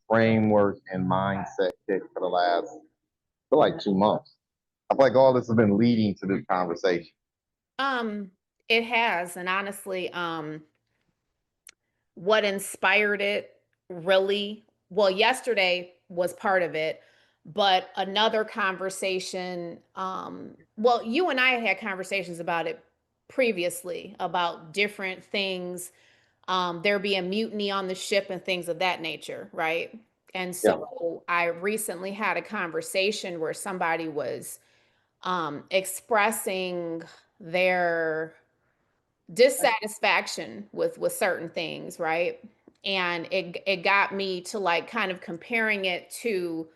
framework and mindset kick for the last, I feel like 2 months. I feel like all this has been leading to this conversation. Um, it has, and honestly, what inspired it really, well, yesterday was part of it, but another conversation, well, you and I had conversations about it previously about different things, there being mutiny on the ship and things of that nature, right? And Yeah. so I recently had a conversation where somebody was expressing their dissatisfaction with certain things, right? And it got me to like kind of comparing it to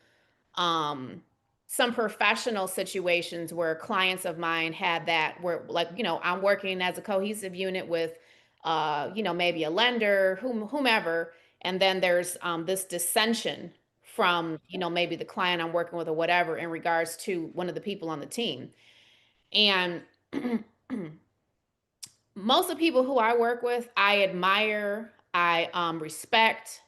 um some professional situations where clients of mine had that, where like, I'm working as a cohesive unit with maybe a lender, whomever, and then there's this dissension from, maybe the client I'm working with or whatever in regards to one of the people on the team. And most of the people who I work with, I admire, I respect,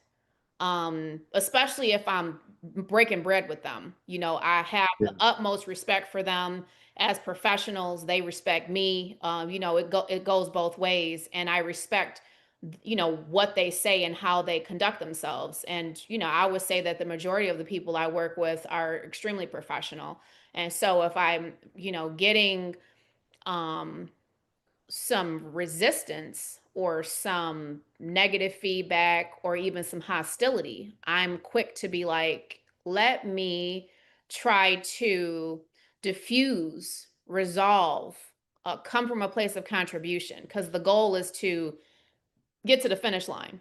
especially if I'm breaking bread with them. I have Yeah. the utmost respect for them as professionals. They respect me. It goes both ways, and I respect what they say and how they conduct themselves. And I would say that the majority of the people I work with are extremely professional. And so if I'm getting um some resistance or some negative feedback or even some hostility, I'm quick to be like, let me try to diffuse, resolve, come from a place of contribution, because the goal is to get to the finish line,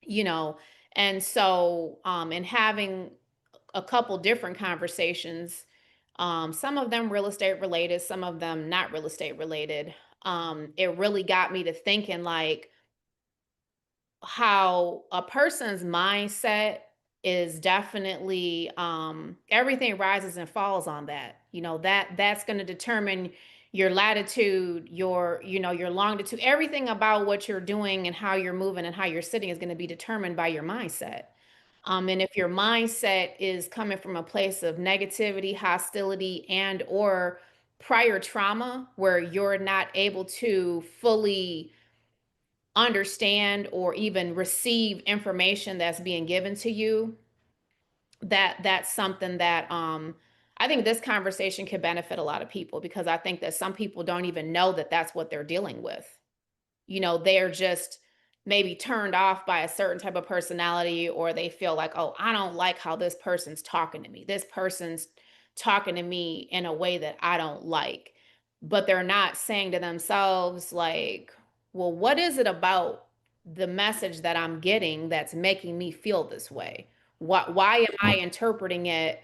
you know. And so, in having a couple different conversations, some of them real estate related, some of them not real estate related. It really got me to thinking like how a person's mindset is definitely, everything rises and falls on that. That's going to determine your latitude, your longitude, everything about what you're doing and how you're moving and how you're sitting is going to be determined by your mindset. And if your mindset is coming from a place of negativity, hostility, and or prior trauma where you're not able to fully understand or even receive information that's being given to you, that's something that I think this conversation could benefit a lot of people, because I think that some people don't even know that that's what they're dealing with. They're just maybe turned off by a certain type of personality, or they feel like, oh, I don't like how this person's talking to me. This person's talking to me in a way that I don't like. But they're not saying to themselves, like, well, what is it about the message that I'm getting that's making me feel this way? Why am I interpreting it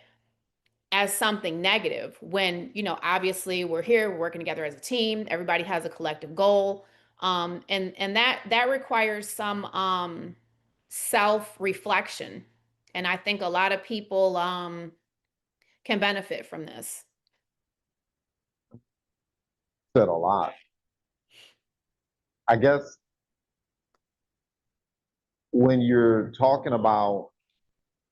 as something negative when, obviously we're here, we're working together as a team, everybody has a collective goal. And that requires some self-reflection. And I think a lot of people can benefit from this. Said a lot. I guess when you're talking about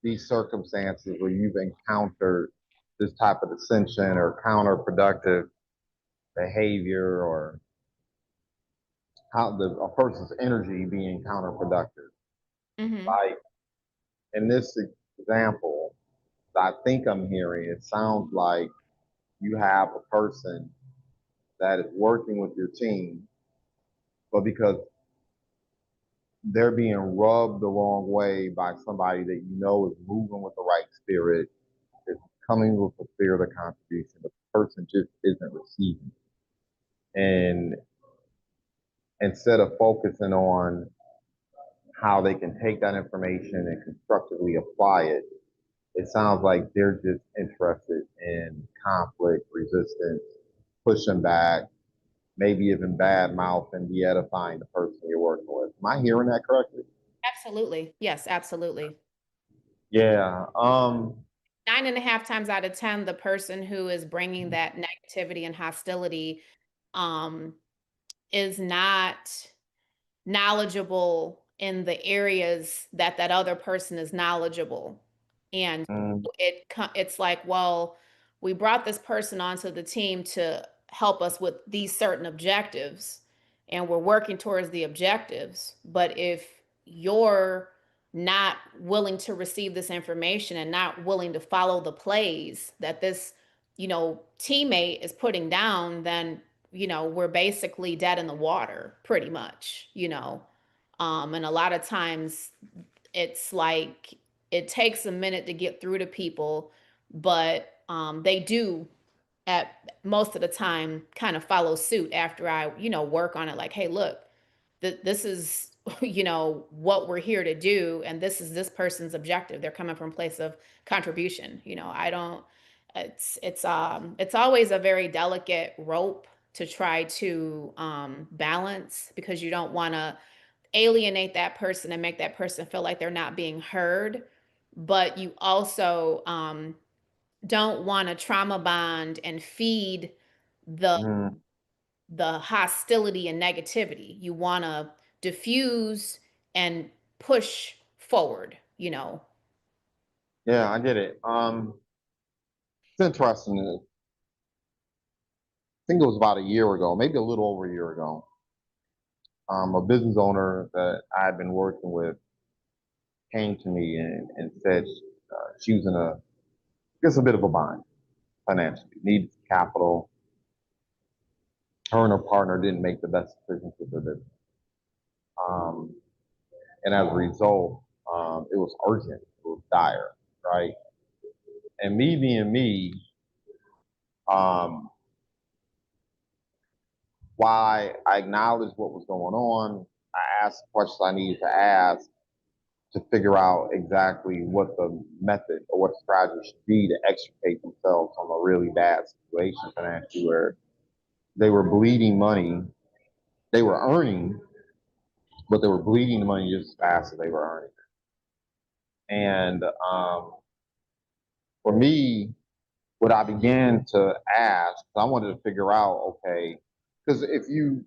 these circumstances where you've encountered this type of dissension or counterproductive behavior, or how a person's energy being counterproductive, Hmm. like in this example, I think I'm hearing, it sounds like you have a person that is working with your team, but because they're being rubbed the wrong way by somebody that you know is moving with the right spirit, is coming with the spirit of contribution, the person just isn't receiving. And instead of focusing on how they can take that information and constructively apply it, it sounds like they're just interested in conflict, resistance, pushing back, maybe even bad mouth and de-edifying the person you're working with. Am I hearing that correctly? Absolutely. Yes, absolutely. Yeah. 9.5 times out of 10, the person who is bringing that negativity and hostility um, is not knowledgeable in the areas that that other person is knowledgeable. And Mm, it's like, well, we brought this person onto the team to help us with these certain objectives, and we're working towards the objectives. But if you're not willing to receive this information and not willing to follow the plays that this, teammate is putting down, then, we're basically dead in the water, pretty much, and a lot of times it's like it takes a minute to get through to people, but they do at most of the time kind of follow suit after I, work on it. Like, hey, look, this is, what we're here to do, and this is this person's objective. They're coming from a place of contribution. I don't. It's always a very delicate rope to try to balance, because you don't want to alienate that person and make that person feel like they're not being heard, but you also don't want to trauma bond and feed the mm. hostility and negativity. You want to diffuse and push forward. Yeah, I get it. It's interesting. I think it was about a year ago, maybe a little over a year ago. A business owner that I had been working with came to me and said she was in I guess, a bit of a bind financially, needed capital. Her and her partner didn't make the best decisions with their business. Um, and as a result, it was urgent, it was dire, right? And me being me, um, why I acknowledged what was going on, I asked questions I needed to ask to figure out exactly what the method or what strategy should be to extricate themselves from a really bad situation financially, where they were bleeding money, they were earning, but they were bleeding the money just as fast as they were earning. And for me, what I began to ask, I wanted to figure out, okay, because if you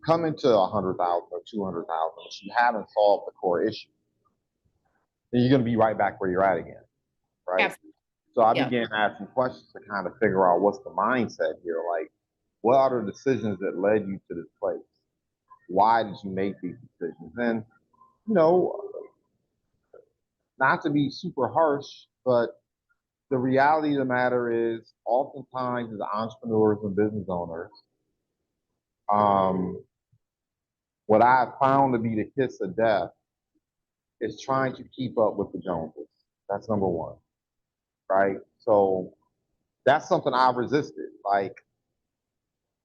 come into 100,000 or 200,000, you haven't solved the core issue, then you're going to be right back where you're at again, right? Absolutely. So I Yeah. began asking questions to kind of figure out what's the mindset here. Like, what are the decisions that led you to this place? Why did you make these decisions? And, you know, not to be super harsh, but the reality of the matter is, oftentimes as entrepreneurs and business owners, um, what I have found to be the kiss of death is trying to keep up with the Joneses. That's number one, right? So that's something I've resisted. Like,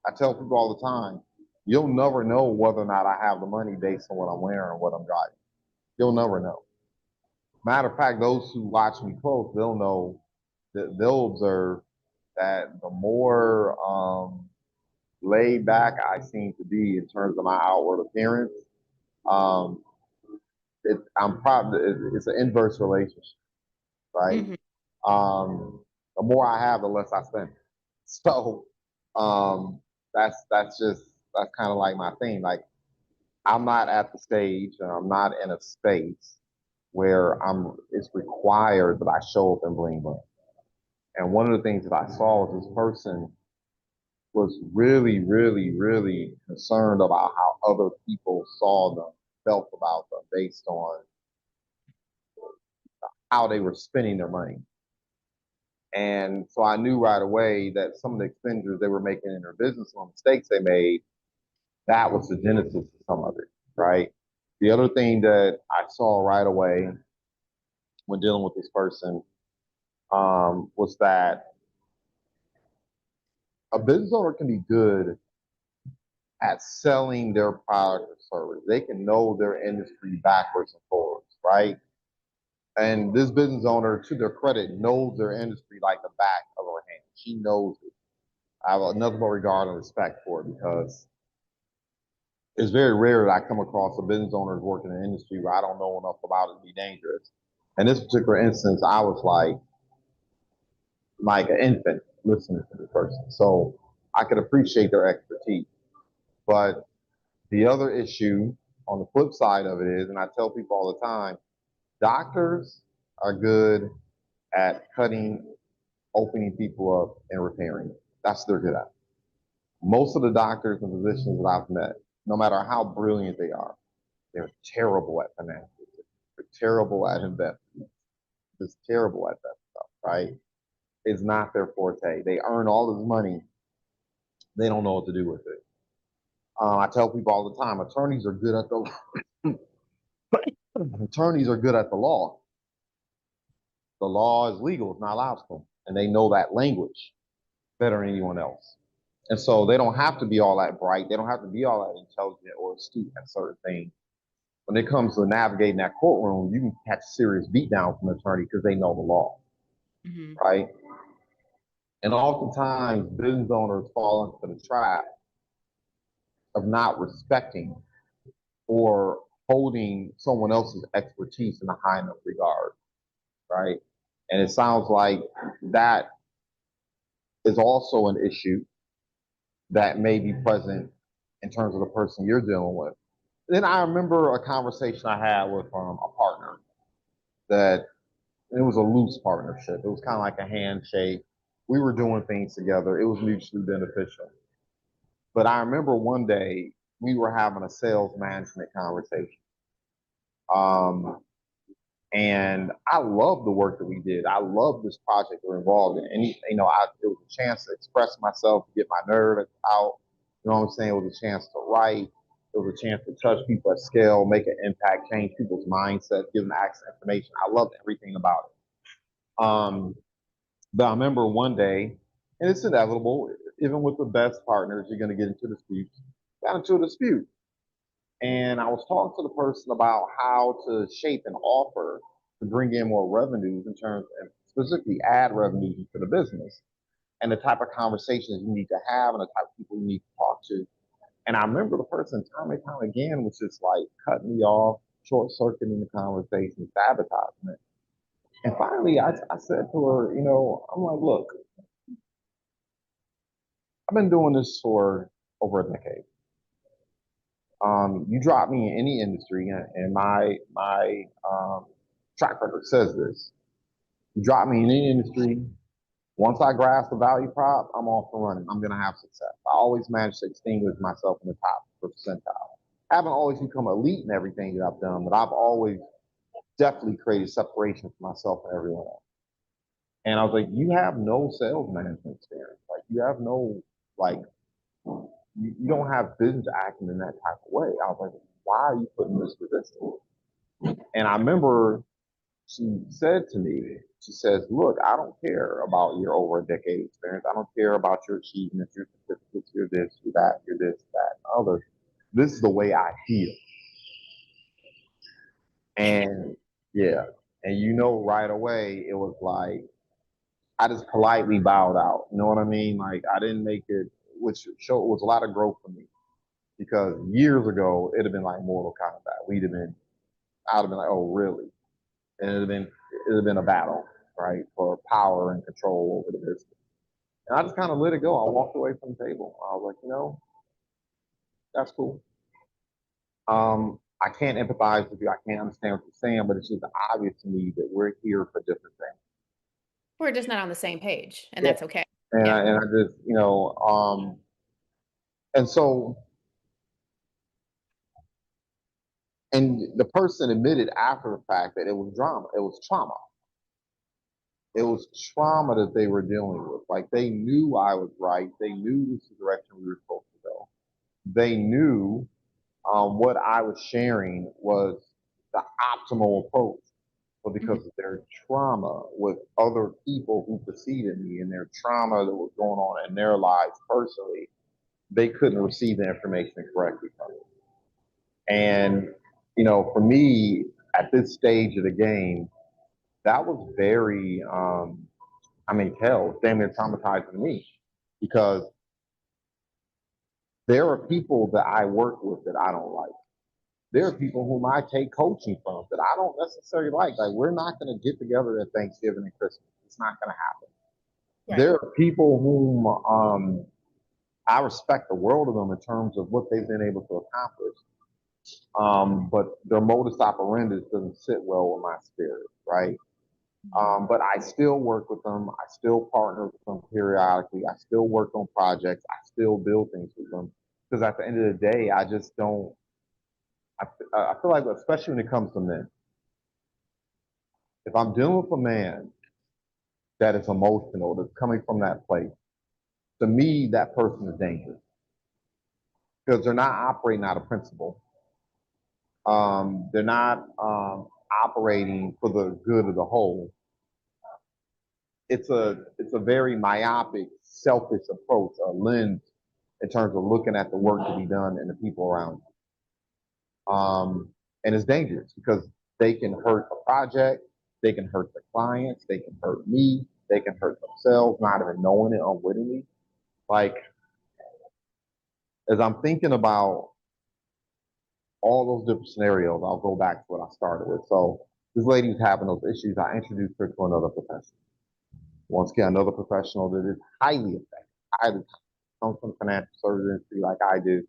I tell people all the time, you'll never know whether or not I have the money based on what I'm wearing or what I'm driving. You'll never know. Matter of fact, those who watch me close, they'll know that they'll observe that the more laid back I seem to be in terms of my outward appearance, um, I'm probably it's an inverse relationship, right? Hmm. The more I have, the less I spend. So um, that's kind of like my thing. Like, I'm not at the stage, and I'm not in a space where it's required that I show up and bling bling. And one of the things that I saw was this person was really, really, really concerned about how other people saw them, felt about them based on how they were spending their money. And so I knew right away that some of the expenditures they were making in their business, or mistakes they made, that was the genesis of some of it, right? The other thing that I saw right away when dealing with this person was that a business owner can be good at selling their product or service. They can know their industry backwards and forwards, right? And this business owner, to their credit, knows their industry like the back of her hand. She knows it. I have nothing but regard and respect for it, because it's very rare that I come across a business owner working in an industry where I don't know enough about it to be dangerous. In this particular instance, I was like an infant listening to the person. So I could appreciate their expertise. But the other issue on the flip side of it is, and I tell people all the time, doctors are good at cutting, opening people up, and repairing. That's what they're good at. Most of the doctors and physicians that I've met, no matter how brilliant they are, they're terrible at finances. They're terrible at investment. Just terrible at that stuff, right? It's not their forte. They earn all this money. They don't know what to do with it. I tell people all the time, attorneys are good at the attorneys are good at the law. The law is legal, it's not logical, and they know that language better than anyone else. And so they don't have to be all that bright. They don't have to be all that intelligent or astute at certain things. When it comes to navigating that courtroom, you can catch serious beatdown from an attorney because they know the law, Mhm. right? And oftentimes, business owners fall into the trap of not respecting or holding someone else's expertise in a high enough regard, right? And it sounds like that is also an issue that may be present in terms of the person you're dealing with. Then I remember a conversation I had with a partner that it was a loose partnership. It was kind of like a handshake. We were doing things together. It was mutually beneficial. But I remember one day we were having a sales management conversation. Um, and I love the work that we did. I love this project we're involved in. And it was a chance to express myself, to get my nerves out. You know what I'm saying? It was a chance to write. It was a chance to touch people at scale, make an impact, change people's mindset, give them access to information. I loved everything about it. But I remember one day, and it's inevitable, even with the best partners, you're going to get into disputes. Got into a dispute. And I was talking to the person about how to shape an offer to bring in more revenues in terms of specifically ad revenues into the business and the type of conversations you need to have and the type of people you need to talk to. And I remember the person time and time again was just like cutting me off, short circuiting the conversation, sabotaging it. And finally, I said to her, I'm like, look, I've been doing this for over a decade. You drop me in any industry, and my track record says this. You drop me in any industry, once I grasp the value prop, I'm off and running. I'm going to have success. I always manage to extinguish myself in the top percentile. I haven't always become elite in everything that I've done, but I've always definitely created separation for myself and everyone else. And I was like, you have no sales management experience. Like, you have no, like, you don't have business acumen in that type of way. I was like, why are you putting this position? And I remember she said to me, she says, look, I don't care about your over a decade experience. I don't care about your achievements, your certificates, your this, your that, your this, that, and other. This is the way I feel. And yeah, and right away, it was like, I just politely bowed out. You know what I mean? Like, I didn't make it, which showed was a lot of growth for me because years ago, it'd have been like Mortal Kombat. I'd have been like, oh, really? And it'd have been a battle, right, for power and control over the business. And I just kind of let it go. I walked away from the table. I was like, that's cool. I can't empathize with you. I can't understand what you're saying, but it's just obvious to me that we're here for different things. We're just not on the same page, and Yeah. that's okay. And Yeah. I just, and so, and the person admitted after the fact that it was drama. It was trauma. It was trauma that they were dealing with. Like they knew I was right. They knew this is the direction we were supposed to go. They knew what I was sharing was the optimal approach. But Mhm. because of their trauma with other people who preceded me and their trauma that was going on in their lives personally, they couldn't receive the information correctly from me. And, for me, at this stage of the game, that was very, hell, damn near traumatizing to me because there are people that I work with that I don't like. There are people whom I take coaching from that I don't necessarily like. Like, we're not going to get together at Thanksgiving and Christmas. It's not going to happen. Right. There are people whom I respect the world of them in terms of what they've been able to accomplish. But their modus operandi doesn't sit well with my spirit, right? But I still work with them. I still partner with them periodically. I still work on projects. I still build things with them because at the end of the day, I just don't. I, I feel like, especially when it comes to men, if I'm dealing with a man that is emotional, that's coming from that place, to me, that person is dangerous because they're not operating out of principle. They're not operating for the good of the whole. It's a very myopic, selfish approach, a lens in terms of looking at the work to be done and the people around you. And it's dangerous because they can hurt a project, they can hurt the clients, they can hurt me, they can hurt themselves, not even knowing it unwittingly. Like, as I'm thinking about all those different scenarios, I'll go back to what I started with. So this lady was having those issues. I introduced her to another professional. Once again, another professional that is highly effective, highly comes from the financial services industry like I do.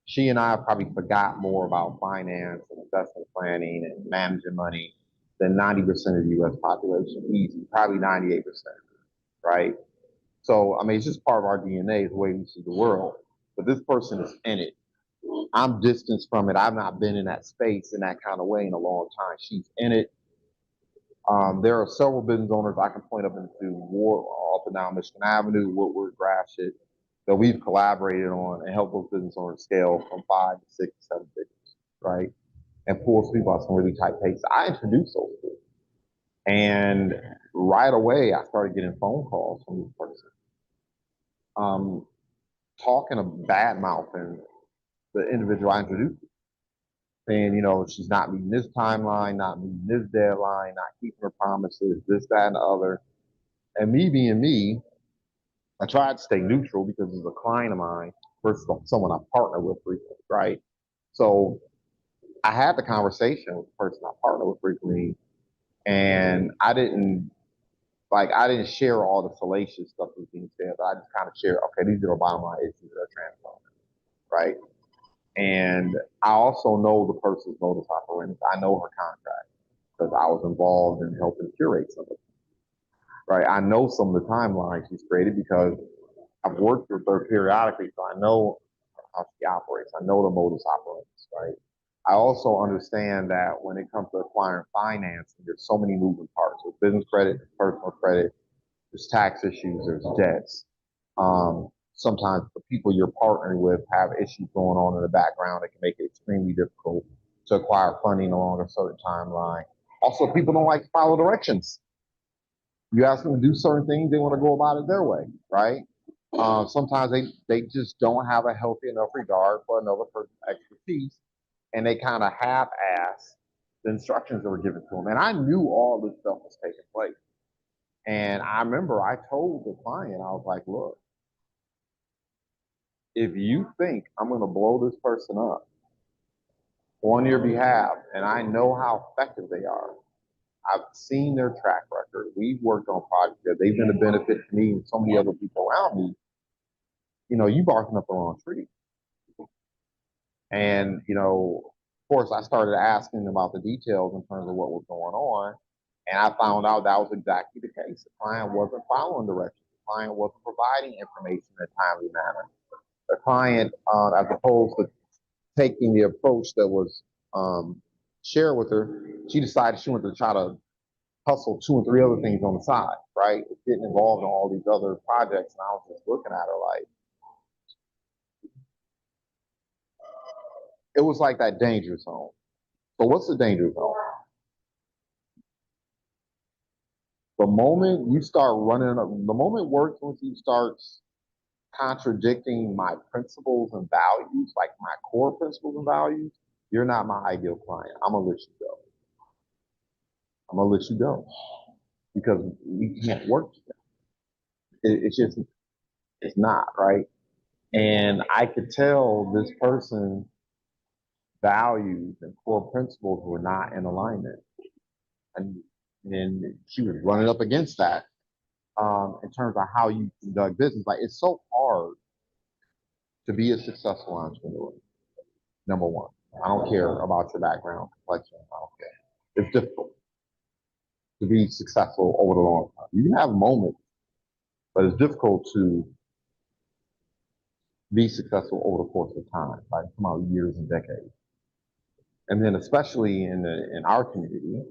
She and I probably forgot more about finance and investment planning and managing money than 90% of the US population. Easy, probably 98%, right? So, I mean, it's just part of our DNA, the way we see the world. But this person is in it. I'm distanced from it. I've not been in that space in that kind of way in a long time. She's in it. There are several business owners I can point up into Ward, up and down Michigan Avenue, Woodward, Gratiot, that we've collaborated on and helped those business owners scale from 5 to 6 to 7 figures, right? And pull people out some really tight pace. I introduced those people. And right away, I started getting phone calls from this person, um, talking a bad mouth and the individual I introduced, saying, she's not meeting this timeline, not meeting this deadline, not keeping her promises, this, that, and the other. And me being me, I tried to stay neutral because it's a client of mine versus someone I partner with frequently, right? So I had the conversation with the person I partner with frequently, and I didn't share all the salacious stuff that was being said, but I just kind of shared, okay, these are the bottom line issues that are transforming, right? And I also know the person's modus operandi. I know her contract because I was involved in helping curate some of it, right? I know some of the timelines she's created because I've worked with her periodically, so I know how she operates. I know the modus operandi, right? I also understand that when it comes to acquiring financing, there's so many moving parts. There's business credit, personal credit, there's tax issues, there's debts. Sometimes the people you're partnering with have issues going on in the background that can make it extremely difficult to acquire funding along a certain timeline. Also, people don't like to follow directions. You ask them to do certain things, they want to go about it their way, right? Sometimes they just don't have a healthy enough regard for another person's expertise, and they kind of half-ass the instructions that were given to them. And I knew all this stuff was taking place. And I remember I told the client, I was like, look, if you think I'm going to blow this person up on your behalf, and I know how effective they are, I've seen their track record. We've worked on projects that they've been a benefit to me and so many other people around me. You barking up the wrong tree. And, of course, I started asking about the details in terms of what was going on. And I found out that was exactly the case. The client wasn't following directions. The client wasn't providing information in a timely manner. The client, as opposed to taking the approach that was shared with her, she decided she wanted to try to hustle 2 or 3 other things on the side, right? Getting involved in all these other projects. And I was just looking at her like, it was like that danger zone. So what's the danger zone? The moment you start running, the moment work with you starts contradicting my principles and values, like my core principles and values, you're not my ideal client. I'm gonna let you go. I'm gonna let you go because we can't work together. It's just, it's not right. And I could tell this person's values and core principles were not in alignment, and then she was running up against that in terms of how you conduct business. Like, it's so hard to be a successful entrepreneur, number one. I don't care about your background, complexion. I don't care. It's difficult to be successful over the long term. You can have moments, but it's difficult to be successful over the course of time, like come out years and decades. And then especially in our community,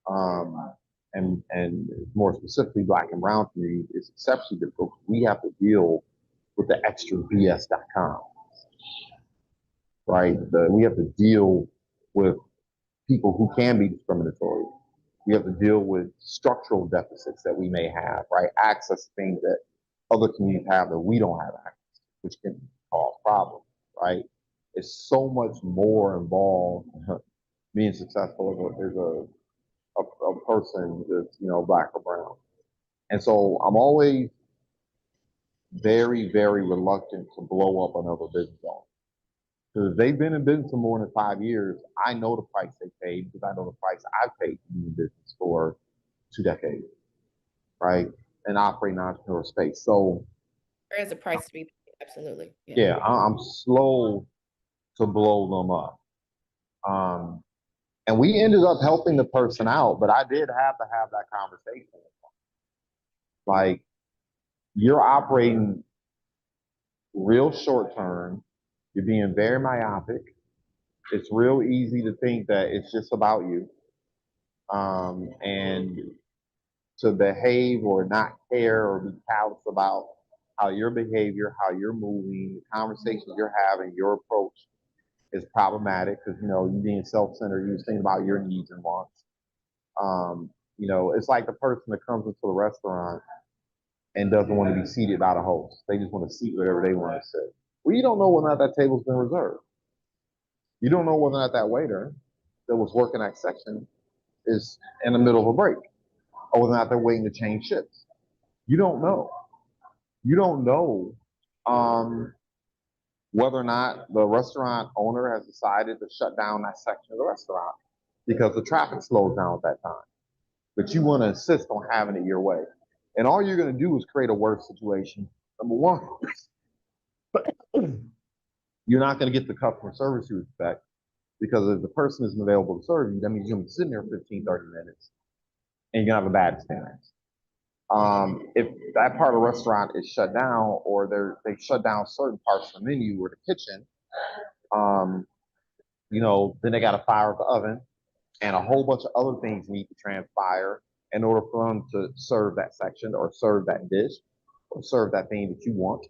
um, and more specifically Black and Brown communities, it's exceptionally difficult. We have to deal with the extra BS.com, right? We have to deal with people who can be discriminatory. We have to deal with structural deficits that we may have, right? Access to things that other communities have that we don't have access to, which can cause problems, right? It's so much more involved being successful as a person that's, Black or brown. And so I'm always very, very reluctant to blow up another business owner. Because if they've been in business for more than 5 years, I know the price they paid because I know the price I've paid to be in business for 2 decades, right? And operate in entrepreneurial space. So There is a price to be paid. Absolutely. Yeah. yeah, I'm slow to blow them up. Um, and we ended up helping the person out, but I did have to have that conversation. Like, you're operating real short term, you're being very myopic. It's real easy to think that it's just about you. And to behave or not care or be callous about how your behavior, how you're moving, the conversations you're having, your approach is problematic because you're being self-centered. You're thinking about your needs and wants. It's like the person that comes into the restaurant and doesn't want to be seated by the host. They just want to seat whatever they want to sit. Well, you don't know whether or not that table's been reserved. You don't know whether or not that waiter that was working that section is in the middle of a break, or whether or not they're waiting to change shifts. You don't know. You don't know um, whether or not the restaurant owner has decided to shut down that section of the restaurant because the traffic slows down at that time. But you want to insist on having it your way. And all you're going to do is create a worse situation. Number one, you're not going to get the customer service you expect because if the person isn't available to serve you, that means you're going to be sitting there 15, 30 minutes and you're going to have a bad experience. If that part of the restaurant is shut down or they shut down certain parts of the menu or the kitchen, um, then they got to fire up the oven and a whole bunch of other things need to transpire in order for them to serve that section or serve that dish or serve that thing that you want,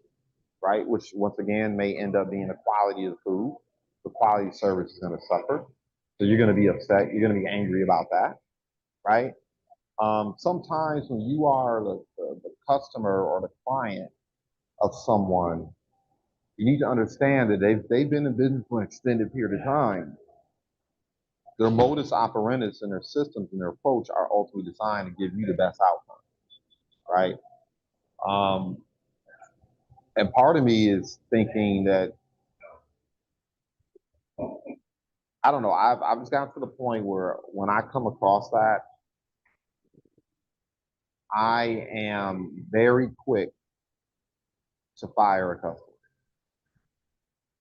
right? Which once again may end up being the quality of the food. The quality of service is going to suffer. So you're going to be upset. You're going to be angry about that, right? Sometimes when you are the customer or the client of someone, you need to understand that they've been in business for an extended period of time. Their modus operandus and their systems and their approach are ultimately designed to give you the best outcome, right? Um, and part of me is thinking that I don't know. I've just gotten to the point where when I come across that, I am very quick to fire a customer.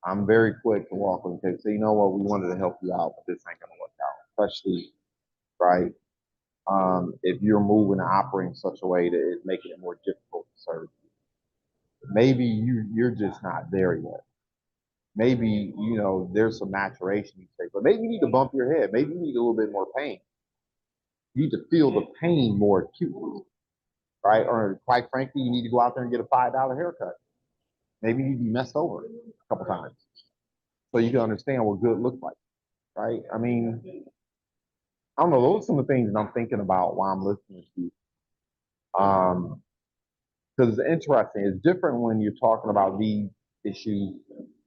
I'm very quick to walk with them and say, you know what, we wanted to help you out, but this ain't gonna work out. Especially, right? If you're moving and operating in such a way that is making it more difficult to serve you. Maybe you're just not there yet. Maybe, there's some maturation you take, but maybe you need to bump your head. Maybe you need a little bit more pain. You need to feel the pain more acutely, right? Or quite frankly, you need to go out there and get a $5 haircut. Maybe you need to be messed over a couple times so you can understand what good looks like, right? I mean, I don't know. Those are some of the things that I'm thinking about while I'm listening to you. Because it's interesting. It's different when you're talking about these issues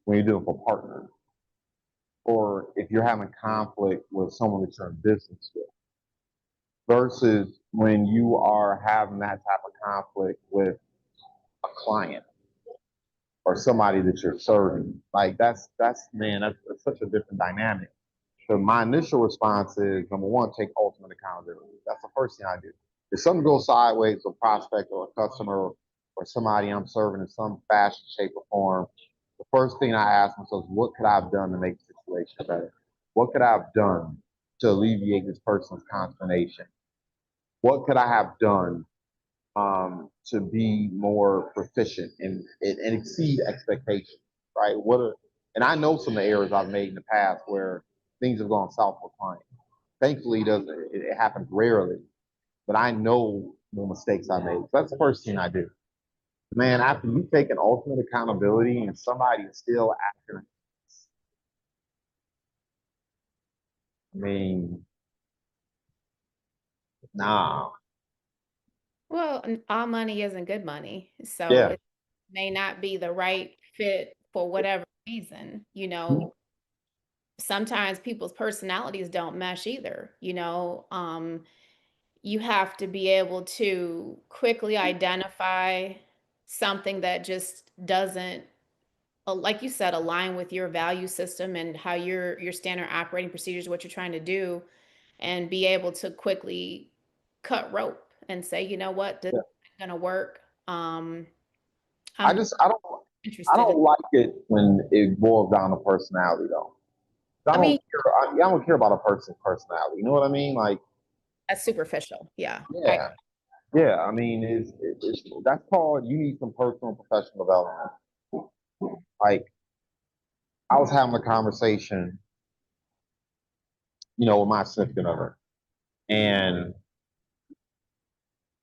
when you're doing for partners, or if you're having conflict with someone that you're in business with, versus when you are having that type of conflict with a client or somebody that you're serving. Like that's such a different dynamic. So my initial response is number one, take ultimate accountability. That's the first thing I do. If something goes sideways with a prospect or a customer or somebody I'm serving in some fashion, shape, or form, the first thing I ask myself is what could I have done to make the situation situation better? What could I have done to alleviate this person's consternation? What could I have done to be more proficient and exceed expectations, right? And I know some of the errors I've made in the past where things have gone south for clients. Thankfully, it happens rarely, but I know the mistakes I made. So that's the first thing I do. Man, after you take an ultimate accountability and somebody is still acting, I mean, nah, Well, all money isn't good money. So yeah, it may not be the right fit for whatever reason. Sometimes people's personalities don't mesh either. You have to be able to quickly identify something that just doesn't, like you said, align with your value system and how your standard operating procedures, what you're trying to do, and be able to quickly cut rope and say, you know what, this yeah. isn't gonna work. I I'm just I interested in, don't like it when it boils down to personality though. I I mean, don't care. I don't care about a person's personality. You know what I mean? Like, that's superficial. Yeah. yeah, yeah. I mean, that's called you need some personal and professional development. Like, I was having a conversation, with my significant other, and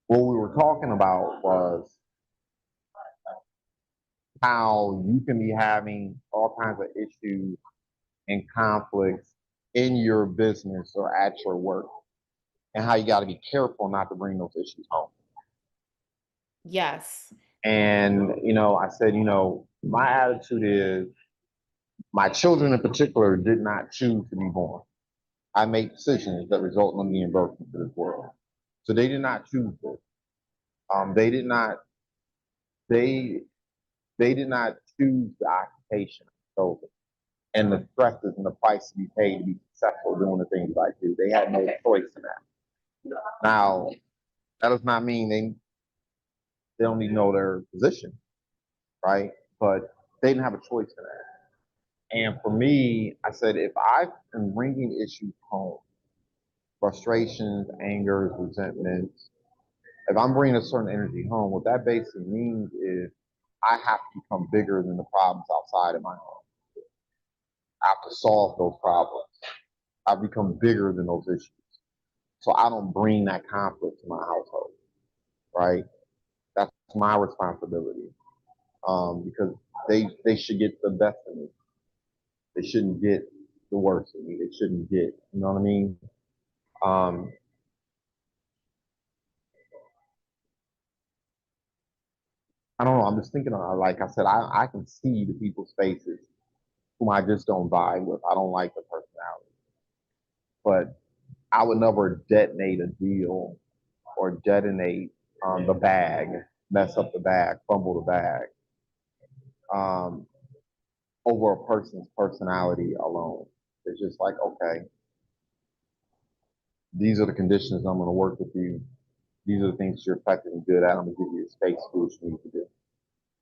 what we were talking about was how you can be having all kinds of issues and conflicts in your business or at your work, and how you got to be careful not to bring those issues home. Yes. And, I said, my attitude is my children in particular did not choose to be born. I make decisions that result in them being birthed into this world. So they did not choose this. They did not, they, they did not choose the occupation. So, and the stresses and the price to be paid to be successful doing the things I do. They had no choice in that. Now, that does not mean they don't need to know their position, right? But they didn't have a choice in that. And for me, I said, if I am bringing issues home, frustrations, angers, resentments, if I'm bringing a certain energy home, what that basically means is I have to become bigger than the problems outside of my home. I have to solve those problems. I become bigger than those issues. So I don't bring that conflict to my household, right? That's my responsibility. Because they should get the best of me. They shouldn't get the worst of me. They shouldn't get, you know what I mean? Um, I don't know. I'm just thinking, like I said, I can see the people's faces whom I just don't vibe with. I don't like the personality, but I would never detonate a deal or detonate the bag, mess up the bag, fumble the bag um, over a person's personality alone. It's just like, okay, these are the conditions I'm going to work with you. These are the things you're effectively good at. I'm going to give you the space to do what you need to do.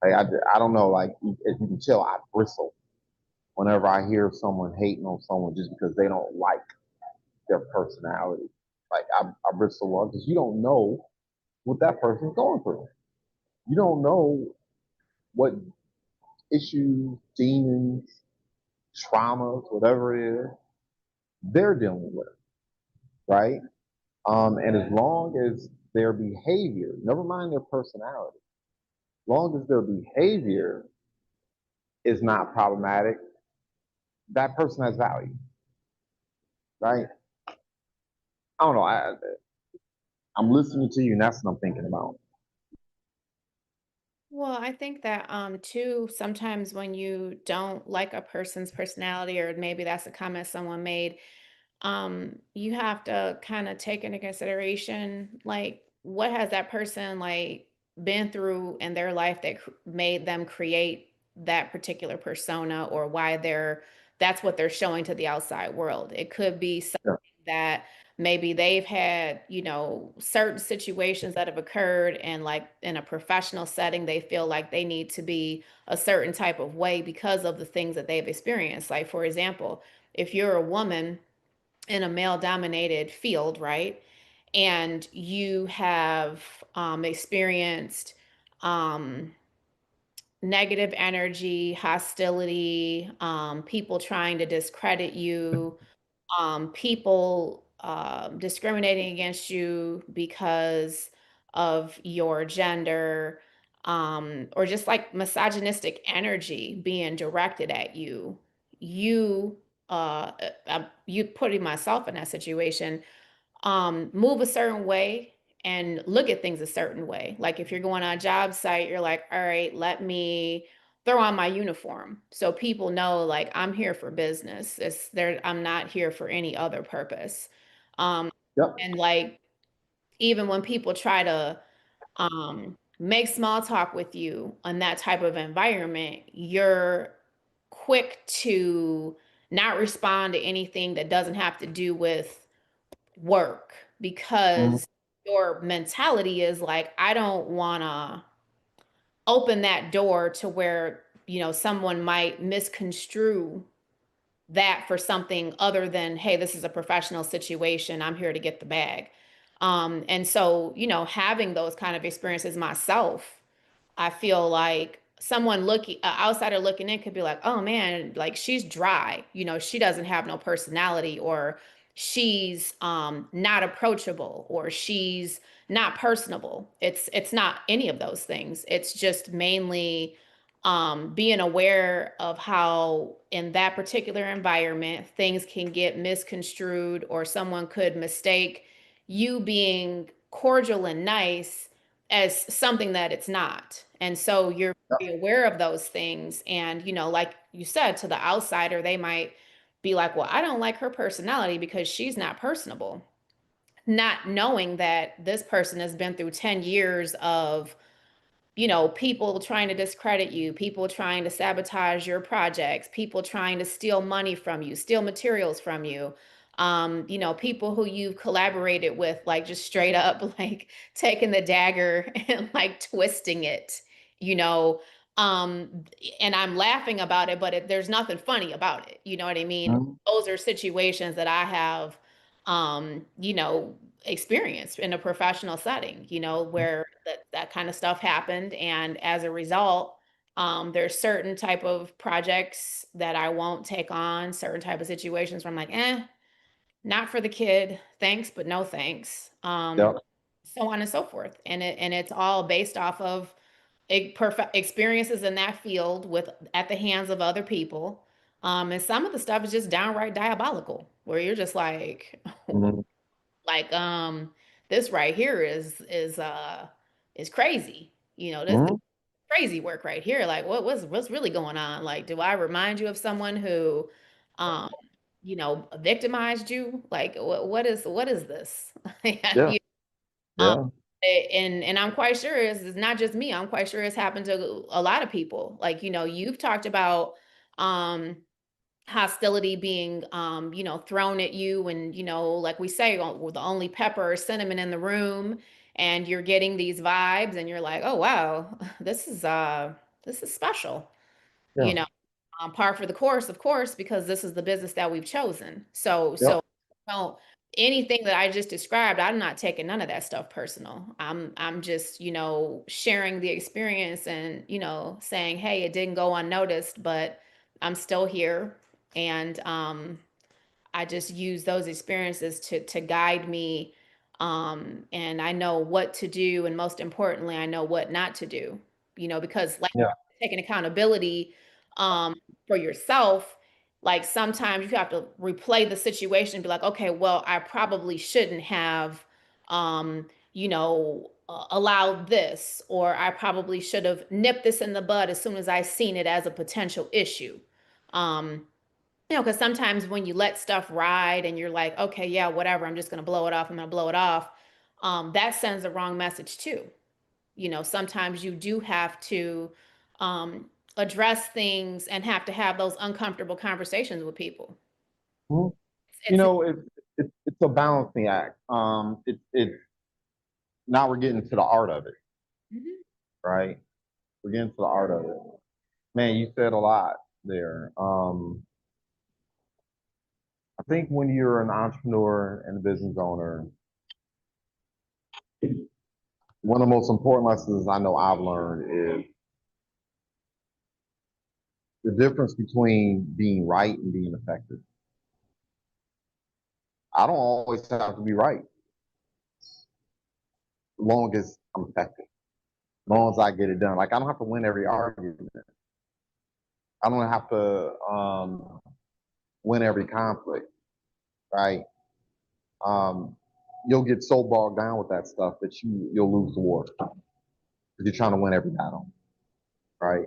Like, I don't know, like, as you can tell, I bristle whenever I hear someone hating on someone just because they don't like their personality. Like, I bristle on because you don't know what that person's going through. You don't know what issues, demons, traumas, whatever it is, they're dealing with, right? And as long as their behavior, never mind their personality, as long as their behavior is not problematic, that person has value, right? I don't know. I'm listening to you, and that's what I'm thinking about. Well, I think that too, sometimes when you don't like a person's personality, or maybe that's a comment someone made, you have to kind of take into consideration like what has that person like been through in their life that made them create that particular persona, or why that's what they're showing to the outside world. It could be something Yeah, that maybe they've had, certain situations that have occurred, and like in a professional setting they feel like they need to be a certain type of way because of the things that they've experienced. Like, for example, if you're a woman in a male dominated field, right? And you have experienced um, negative energy, hostility, people trying to discredit you, people discriminating against you because of your gender, or just like misogynistic energy being directed at you. You, you putting myself in that situation, move a certain way and look at things a certain way. Like if you're going on a job site, you're like, all right, let me throw on my uniform so people know like I'm here for business. It's there, I'm not here for any other purpose. Um, Yep. and like even when people try to make small talk with you on that type of environment, you're quick to not respond to anything that doesn't have to do with work Mhm. because your mentality is like, I don't want to open that door to where, someone might misconstrue that for something other than, hey, this is a professional situation. I'm here to get the bag. And so, having those kind of experiences myself, I feel like someone looking, outsider looking in could be like, oh man, like she's dry. She doesn't have no personality, or she's not approachable, or she's not personable. It's not any of those things. It's just mainly being aware of how in that particular environment things can get misconstrued, or someone could mistake you being cordial and nice as something that it's not. And so you're Yep. very aware of those things. And, like you said, to the outsider, they might be like, well, I don't like her personality because she's not personable. Not knowing that this person has been through 10 years of people trying to discredit you, people trying to sabotage your projects, people trying to steal money from you, steal materials from you. People who you've collaborated with, like just straight up, like taking the dagger and like twisting it, you know. Um, and I'm laughing about it, but there's nothing funny about it. You know what I mean? Mhm. Those are situations that I have, experienced in a professional setting, where that kind of stuff happened. And as a result, there's certain type of projects that I won't take on, certain type of situations where I'm like, not for the kid. Thanks, but no thanks. Yep. So on and so forth. And it's all based off of experiences in that field with at the hands of other people. And some of the stuff is just downright diabolical, where you're just like, Mhm. like this right here is crazy. This Mhm. crazy work right here. Like what's really going on? Like, do I remind you of someone who um victimized you? Like what is this? Yeah. You- um Yeah. and I'm quite sure it's not just me. I'm quite sure it's happened to a lot of people. Like, you've talked about um hostility being thrown at you, and like we say, with the only pepper or cinnamon in the room, and you're getting these vibes and you're like, oh wow, this is special, you Yeah. know par for the course, of course, because this is the business that we've chosen. So Yep. well, anything that I just described, I'm not taking none of that stuff personal. I'm just, sharing the experience and, saying, hey, it didn't go unnoticed, but I'm still here. And I just use those experiences to guide me. And I know what to do, and most importantly, I know what not to do. Because like Yeah. taking accountability um, for yourself, like sometimes you have to replay the situation and be like, okay, well, I probably shouldn't have, allowed this, or I probably should have nipped this in the bud as soon as I seen it as a potential issue. Um, because sometimes when you let stuff ride and you're like, okay, yeah, whatever, I'm just going to blow it off, I'm going to blow it off, that sends the wrong message too. Sometimes you do have to um, address things and have to have those uncomfortable conversations with people. Mhm. You It's know, it's a balancing act. It's now we're getting to the art of it, Mhm. right? We're getting to the art of it. Man, you said a lot there. think when you're an entrepreneur and a business owner, one of the most important lessons I know I've learned is the difference between being right and being effective. I don't always have to be right, as long as I'm effective, as long as I get it done. Like I don't have to win every argument. I don't have to win every conflict, right? Um, you'll get so bogged down with that stuff that you'll lose the war because you're trying to win every battle, right?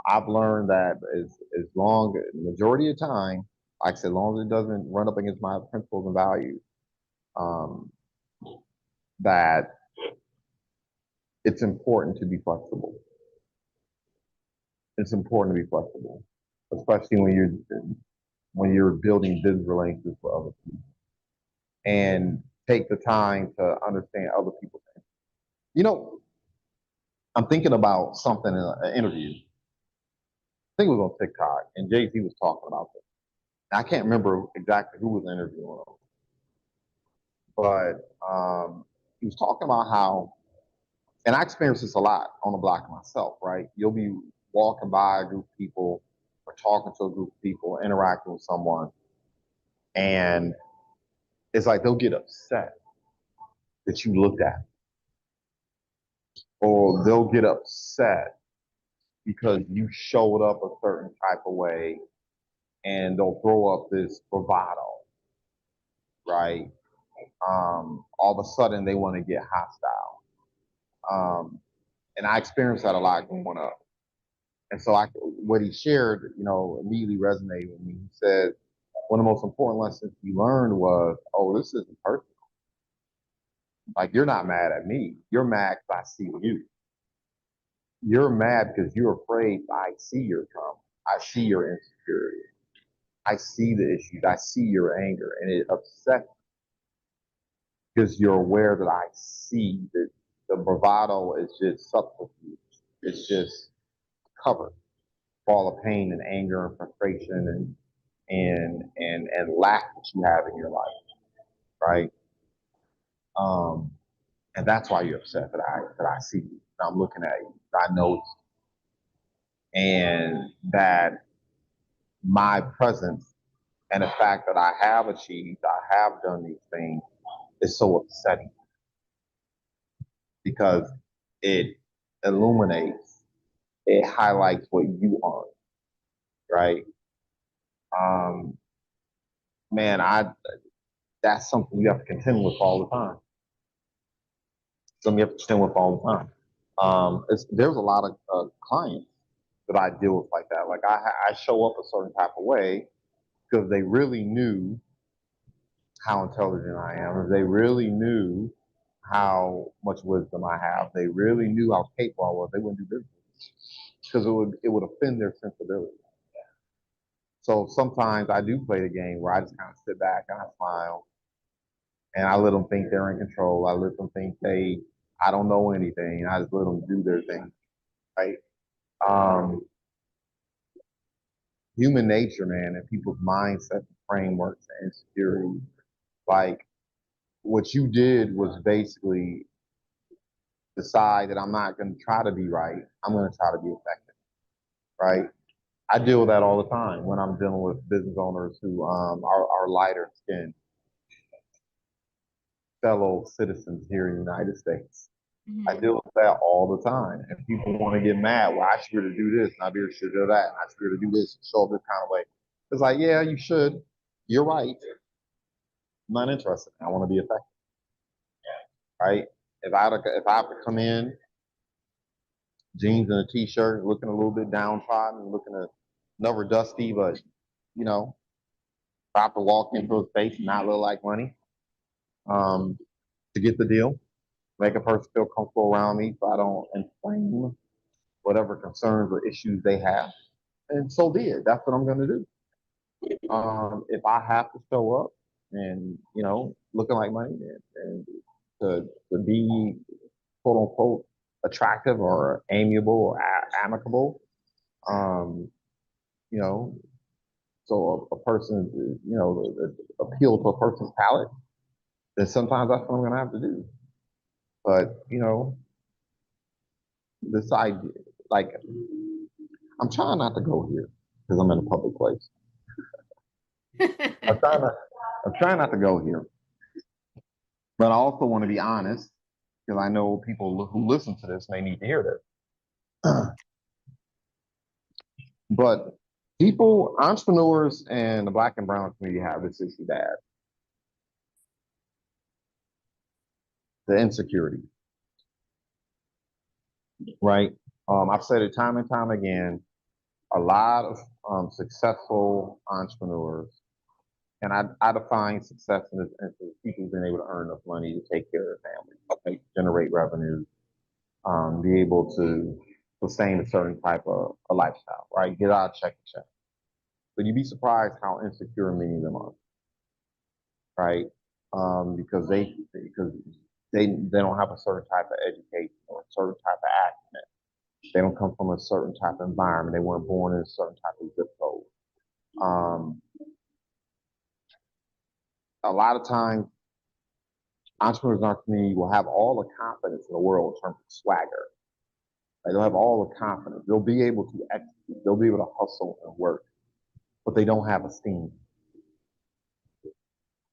I've learned that as long majority of the time, like I said, as long as it doesn't run up against my principles and values, um, that it's important to be flexible. It's important to be flexible, especially when you're building business relationships with other people, and take the time to understand other people's things. You know, I'm thinking about something in an interview. I think it was on TikTok, and Jay-Z was talking about this. I can't remember exactly who was interviewing him, but he was talking about how, and I experience this a lot on the block myself, right? You'll be walking by a group of people or talking to a group of people, interacting with someone, and it's like they'll get upset that you looked at, or they'll get upset because you showed up a certain type of way, and they'll throw up this bravado, right? All of a sudden they want to get hostile. And I experienced that a lot growing up. And so what he shared, immediately resonated with me. He said, one of the most important lessons he learned was, oh, this isn't personal. Like, you're not mad at me. You're mad because I see you. You're mad because you're afraid I see your trauma. I see your insecurity. I see the issues. I see your anger. And it upsets because you're aware that I see that the bravado is just subterfuge. It's just cover for all the pain and anger and frustration and lack that you have in your life, right? Um, and that's why you're upset that I see you. That I'm looking at you. That I know, and that my presence and the fact that I have achieved, I have done these things, is so upsetting because it illuminates, it highlights what you are, right? Um, man, that's something you have to contend with all the time. Something you have to contend with all the time. There's a lot of clients that I deal with like that. Like I show up a certain type of way because they really knew how intelligent I am. They really knew how much wisdom I have. They really knew how capable I was. They wouldn't do business because it would offend their sensibility. So sometimes I do play the game where I just kind of sit back and I smile and I let them think they're in control. I let them think I don't know anything. I just let them do their thing, right? Um, Human nature, man, and people's mindset, frameworks, and insecurity. Like what you did was basically decide that I'm not going to try to be right. I'm going to try to be effective, right? I deal with that all the time when I'm dealing with business owners who are lighter skinned fellow citizens here in the United States. I deal with that all the time. And people want to get mad. Well, I should be able to do this, and I should do that, and I should be able to do this, and show up this kind of way. It's like, yeah, you should. You're right. I'm not interested. I want to be effective, right? If I have to come in jeans and a t-shirt, looking a little bit downtrodden, looking never dusty, but you know, if I have to walk into a space and not look like money, um, to get the deal, make a person feel comfortable around me, so I don't inflame whatever concerns or issues they have, and so be it. That's what I'm going to do. If I have to show up and looking like money and to be quote unquote attractive or amiable or amicable, um, you know, so a person, appeal to a person's palate, then sometimes that's what I'm going to have to do. But, this idea, like, I'm trying not to go here because I'm in a public place. I'm trying not, I'm trying not to go here, but I also want to be honest because I know people who listen to this may need to hear this. But people, entrepreneurs, and the Black and brown community have this issue bad: the insecurity, right? I've said it time and time again. A lot of successful entrepreneurs, and I define success as people being able to earn enough money to take care of their family, okay, generate revenue, be able to sustain a certain type of a lifestyle, right? Get out of check to check. But you'd be surprised how insecure many of them are, right? Because they don't have a certain type of education or a certain type of acumen. They don't come from a certain type of environment. They weren't born in a certain type of zip code. Um, a lot of times, entrepreneurs in our community will have all the confidence in the world in terms of swagger. Right? They'll have all the confidence. They'll be able to execute. They'll be able to hustle and work, but they don't have esteem.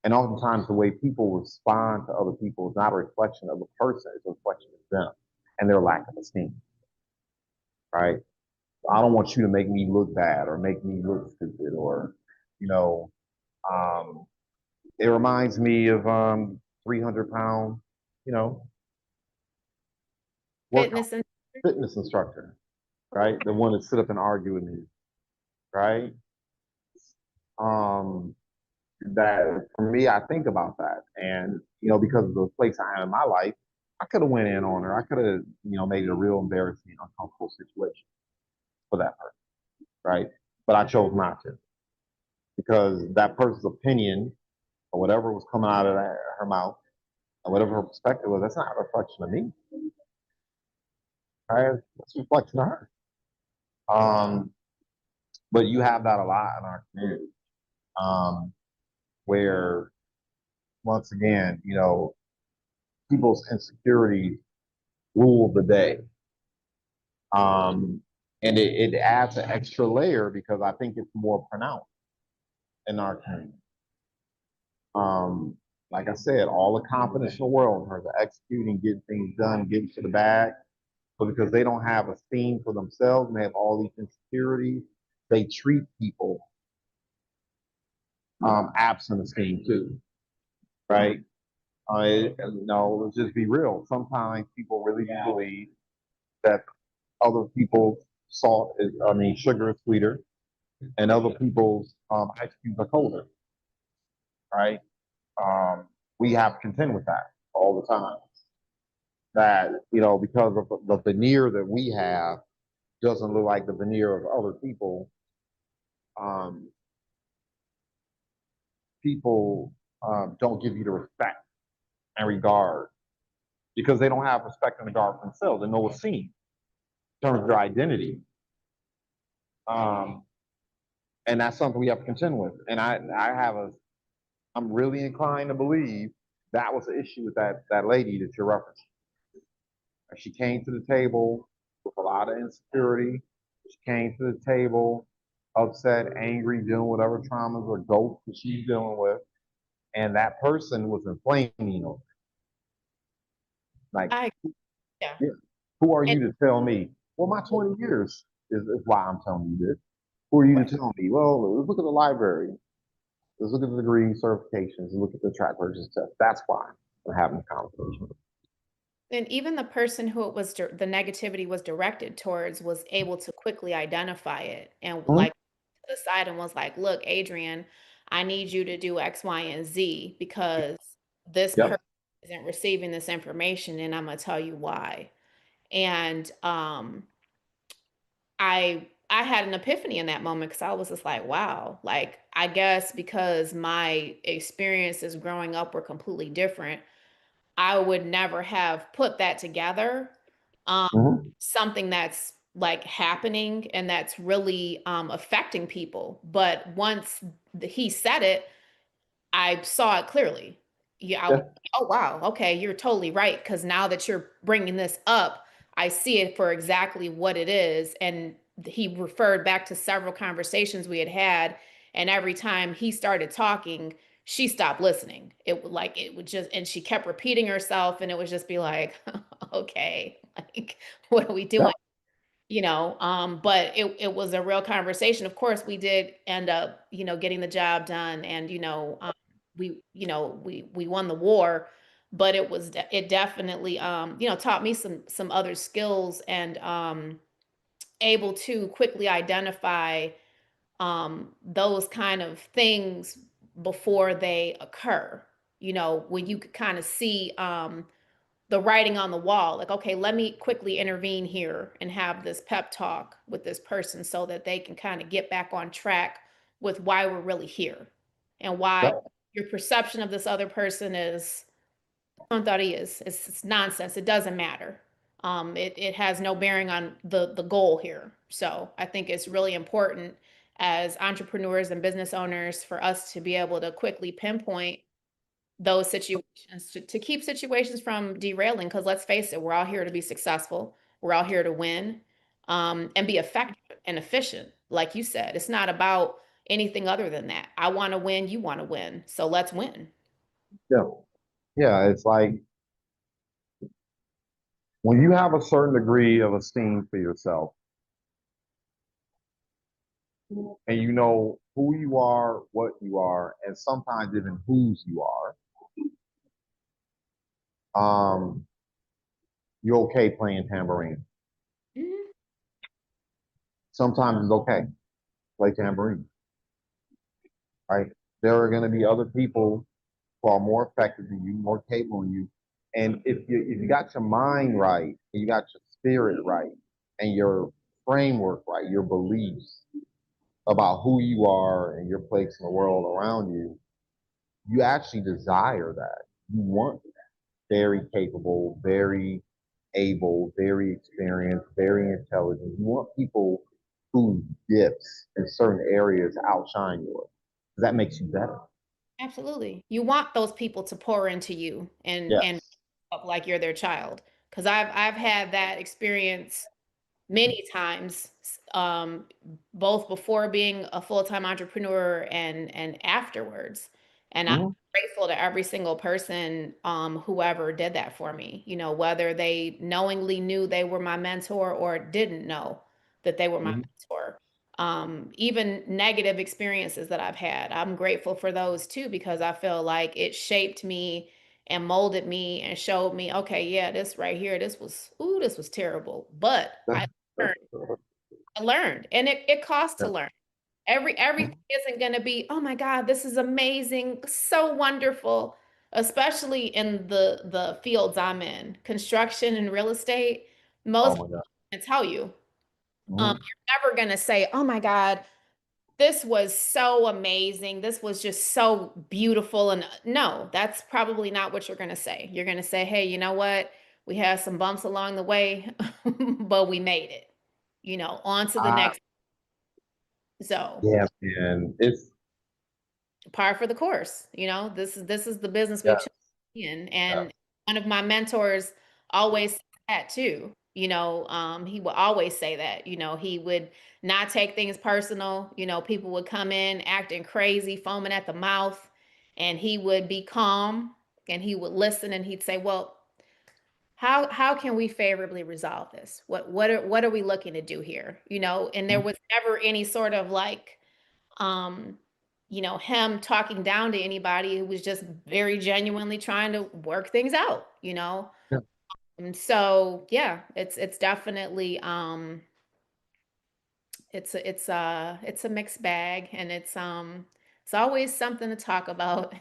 And oftentimes, the way people respond to other people is not a reflection of the person; it's a reflection of them and their lack of esteem. Right? I don't want you to make me look bad or make me look stupid or, you know, um, it reminds me of 300-pound, you know, workout Fitness and fitness instructor, right? The one that stood up and argued with me, right? Um, that for me, I think about that, and because of the place I am in my life, I could have went in on her. I could have, made it a real embarrassing, uncomfortable situation for that person, right? But I chose not to because that person's opinion or whatever was coming out of her mouth or whatever her perspective was, that's not a reflection of me, right? That's a reflection of her. Um, but you have that a lot in our community, um, where once again, people's insecurities rule the day. And it adds an extra layer because I think it's more pronounced in our community. Um, like I said, all the confidence in the world in terms of executing, getting things done, getting to the bag, but because they don't have esteem for themselves and they have all these insecurities, they treat people absent esteem too, right? Let's just be real. Sometimes people really do believe that other people's sugar is sweeter, and other people's ice cubes are colder, right? Um, we have to contend with that all the time. That because of the veneer that we have doesn't look like the veneer of other people. Um, people don't give you the respect and regard because they don't have respect and regard for themselves and no esteem in terms of their identity. Um, and that's something we have to contend with. And I'm really inclined to believe that was the issue with that lady that you're referencing. She came to the table with a lot of insecurity. She came to the table upset, angry, dealing with whatever traumas or ghosts that she's dealing with. And that person was inflaming her. Like, I yeah. yeah, who are And you to tell me? Well, my 20 years is why I'm telling you this. Who are you right. to tell me? Well, let's look at the library. Let's look at the degree certifications. Look at the track purchase test. That's why we're having a conversation. And even the person who it was the negativity was directed towards was able to quickly identify it and Mm-hmm. like to the side and was like, "Look, Adrian, I need you to do X, Y, and Z because this person Yep. isn't receiving this information, and I'm gonna tell you why." And I had an epiphany in that moment because I was just like, wow, like I guess because my experiences growing up were completely different, I would never have put that together. Um, Mm-hmm. something that's like happening and that's really affecting people. But once he said it, I saw it clearly. Yeah, I was, Yeah. oh wow, okay, you're totally right. Because now that you're bringing this up, I see it for exactly what it is. And he referred back to several conversations we had had, and every time he started talking, she stopped listening. It would like it would just, and she kept repeating herself, and it would just be like, okay, like what are we Yeah. doing? But it was a real conversation. Of course we did end up getting the job done, and we won the war, but it definitely taught me some other skills, and able to quickly identify those kind of things before they occur, when you could kind of see the writing on the wall, like, okay, let me quickly intervene here and have this pep talk with this person so that they can kind of get back on track with why we're really here, and why Yeah. your perception of this other person is thought he is. It's nonsense. It doesn't matter. It has no bearing on the goal here. So I think it's really important as entrepreneurs and business owners for us to be able to quickly pinpoint those situations to keep situations from derailing. Because let's face it, we're all here to be successful. We're all here to win, and be effective and efficient. Like you said, it's not about anything other than that. I want to win. You want to win. So let's win. Yeah. Yeah. It's like when you have a certain degree of esteem for yourself and you know who you are, what you are, and sometimes even whose you are, um, you're okay playing tambourine. Mhm. Sometimes it's okay to play tambourine, right? There are going to be other people who are more effective than you, more capable than you. And if you got your mind right, and you got your spirit right, and your framework right, your beliefs about who you are and your place in the world around you, you actually desire that. You want very capable, very able, very experienced, very intelligent. You want people whose gifts in certain areas outshine yours. That makes you better. Absolutely. You want those people to pour into you and Yes. up like you're their child. Because I've had that experience many times, both before being a full-time entrepreneur and afterwards. And I'm Mhm. grateful to every single person, whoever did that for me, whether they knowingly knew they were my mentor or didn't know that they were my Mhm. mentor. Even negative experiences that I've had, I'm grateful for those too, because I feel like it shaped me and molded me and showed me, okay, yeah, this right here, this was terrible. But learned. I learned, and it costs to Yeah. learn. Everything isn't going to be, oh my God, this is amazing, so wonderful, especially in the fields I'm in, construction and real estate. Oh Most my people God. can tell you, Mhm. you're never going to say, oh my God, this was so amazing. This was just so beautiful. And no, that's probably not what you're going to say. You're going to say, hey, you know what? We had some bumps along the way, but we made it, on to the I, next. So, yeah, man. It's par for the course. This is the business we've yeah, chosen in. yeah. And one of my mentors always said that too. He would always say that. He would not take things personal. People would come in acting crazy, foaming at the mouth, and he would be calm and he would listen, and he'd say, well, how can we favorably resolve this? What are we looking to do here? And there Mhm. was never any sort of like um, him talking down to anybody. Who was just very genuinely trying to work things out. Yeah. And so, yeah, it's definitely it's a mixed bag, and it's always something to talk about,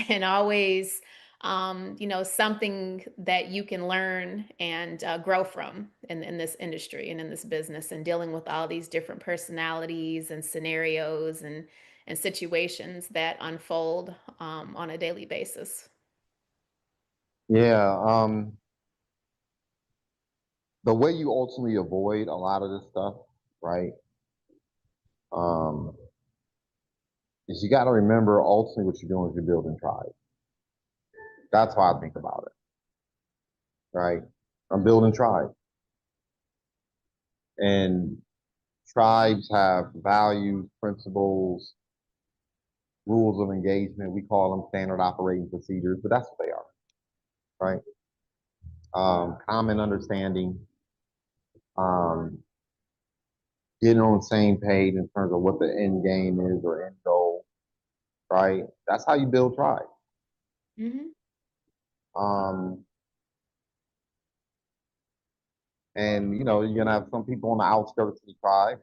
and always something that you can learn and grow from in this industry and in this business, and dealing with all these different personalities and scenarios and situations that unfold on a daily basis. Yeah. the way you ultimately avoid a lot of this stuff, right? Um, is you got to remember ultimately what you're doing is you're building tribes. That's how I think about it, right? I'm building tribes, and tribes have values, principles, rules of engagement. We call them standard operating procedures, but that's what they are, right? Common understanding, um, getting on the same page in terms of what the end game is or end goal, right? That's how you build tribes. Hmm. Um, and you're gonna have some people on the outskirts of the tribe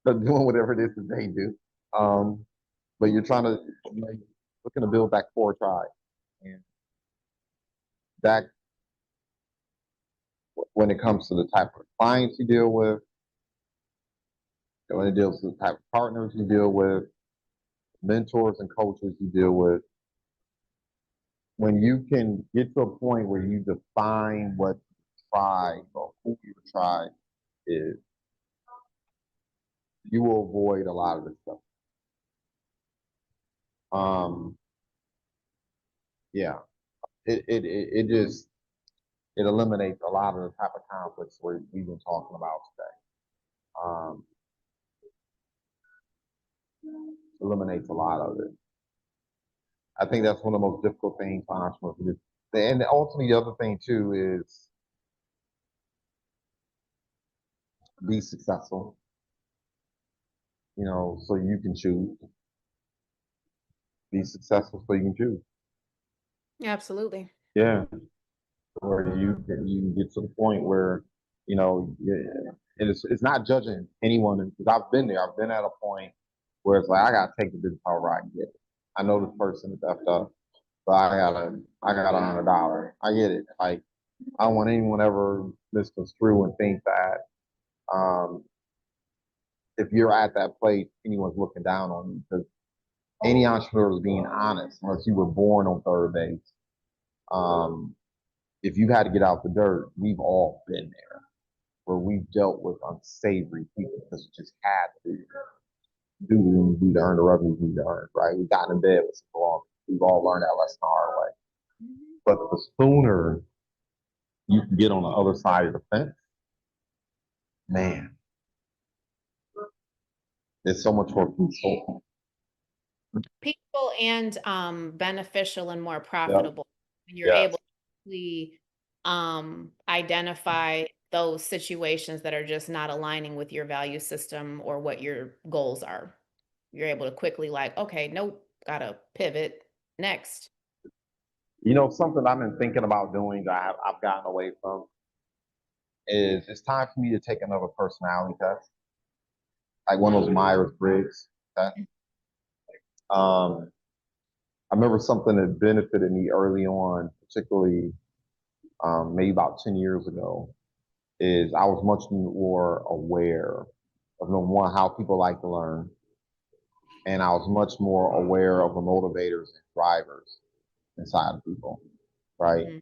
doing whatever it is that they do. Um, but you're trying to looking to build that core tribe, and that when it comes to the type of clients you deal with, when it deals with the type of partners you deal with, mentors and coaches you deal with, when you can get to a point where you define what tribe or who your tribe is, you will avoid a lot of this stuff. Um, yeah, it just it eliminates a lot of the type of conflicts we've been talking about today. Um, eliminates a lot of it. I think that's one of the most difficult things for entrepreneurs to do. And ultimately, the other thing too is be successful. So you can choose. Be successful so you can choose. Absolutely. Yeah, where you get to the point where it's not judging anyone because I've been there. I've been at a point where it's like I gotta take the business however I can get it. I know this person is effed up, but I got $100. I get it. Like I don't want anyone ever misconstrue and think that um, if you're at that place, anyone's looking down on you because any entrepreneur is being honest unless you were born on third base. Um, if you had to get out the dirt, we've all been there where we've dealt with unsavory people because we just had to do what we need to earn the revenue we need to earn, right? We've gotten in bed with some wrong. We've all learned that lesson the hard way. Mhm. But the sooner you can get on the other side of the fence, man, it's so much more peaceful. Peaceful and beneficial and more Yep. profitable when you're able Yes. to really, identify those situations that are just not aligning with your value system or what your goals are. You're able to quickly like, okay, nope, gotta pivot next. Something I've been thinking about doing that I've gotten away from is it's time for me to take another personality test, like one of those Myers-Briggs tests. Um, I remember something that benefited me early on, particularly maybe about 10 years ago, is I was much more aware of number one, how people like to learn, and I was much more aware of the motivators and drivers inside of people, right? Mhm.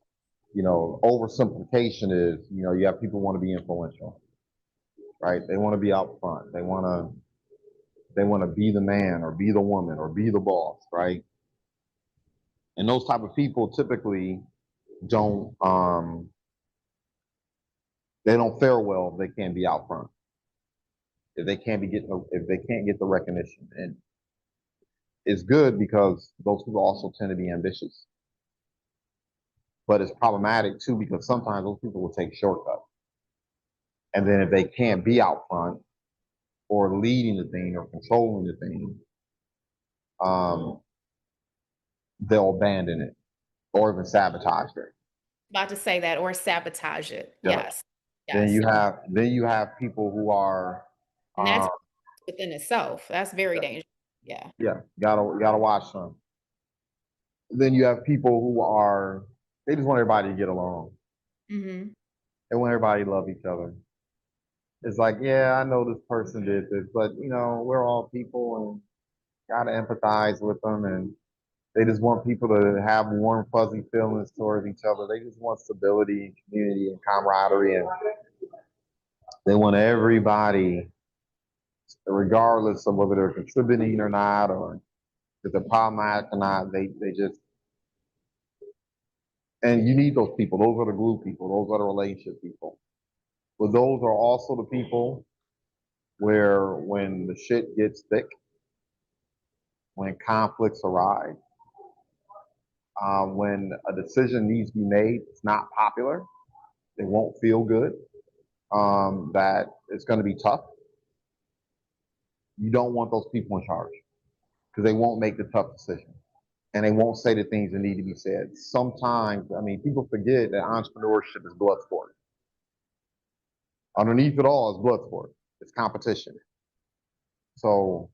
Oversimplification is, you have people who want to be influential, right? They want to be out front. They want to be the man or be the woman or be the boss, right? And those type of people typically don't they don't fare well if they can't be out front. If they can't get the recognition. And it's good because those people also tend to be ambitious. But it's problematic too because sometimes those people will take shortcuts. And then if they can't be out front or leading the thing or controlling the thing, um, they'll abandon it or even sabotage it. About to say that or sabotage it. Yeah. Yes. Then Yes. you have then you have people who are And um, that's within itself. That's very dangerous. Yeah. yeah, gotta watch them. Then you have people who are they just want everybody to get along. Mhm. They want everybody to love each other. It's like, yeah, I know this person did this, but we're all people and gotta empathize with them. And They just want people to have warm, fuzzy feelings towards each other. They just want stability and community and camaraderie, and they want everybody, regardless of whether they're contributing or not, or if they're problematic or not. They just, and you need those people. Those are the glue people. Those are the relationship people. But those are also the people where when the shit gets thick, when conflicts arise, when a decision needs to be made, it's not popular, it won't feel good, that it's going to be tough. You don't want those people in charge because they won't make the tough decision and they won't say the things that need to be said. Sometimes, I mean, people forget that entrepreneurship is blood sport. Underneath it all is blood sport. It's competition. So,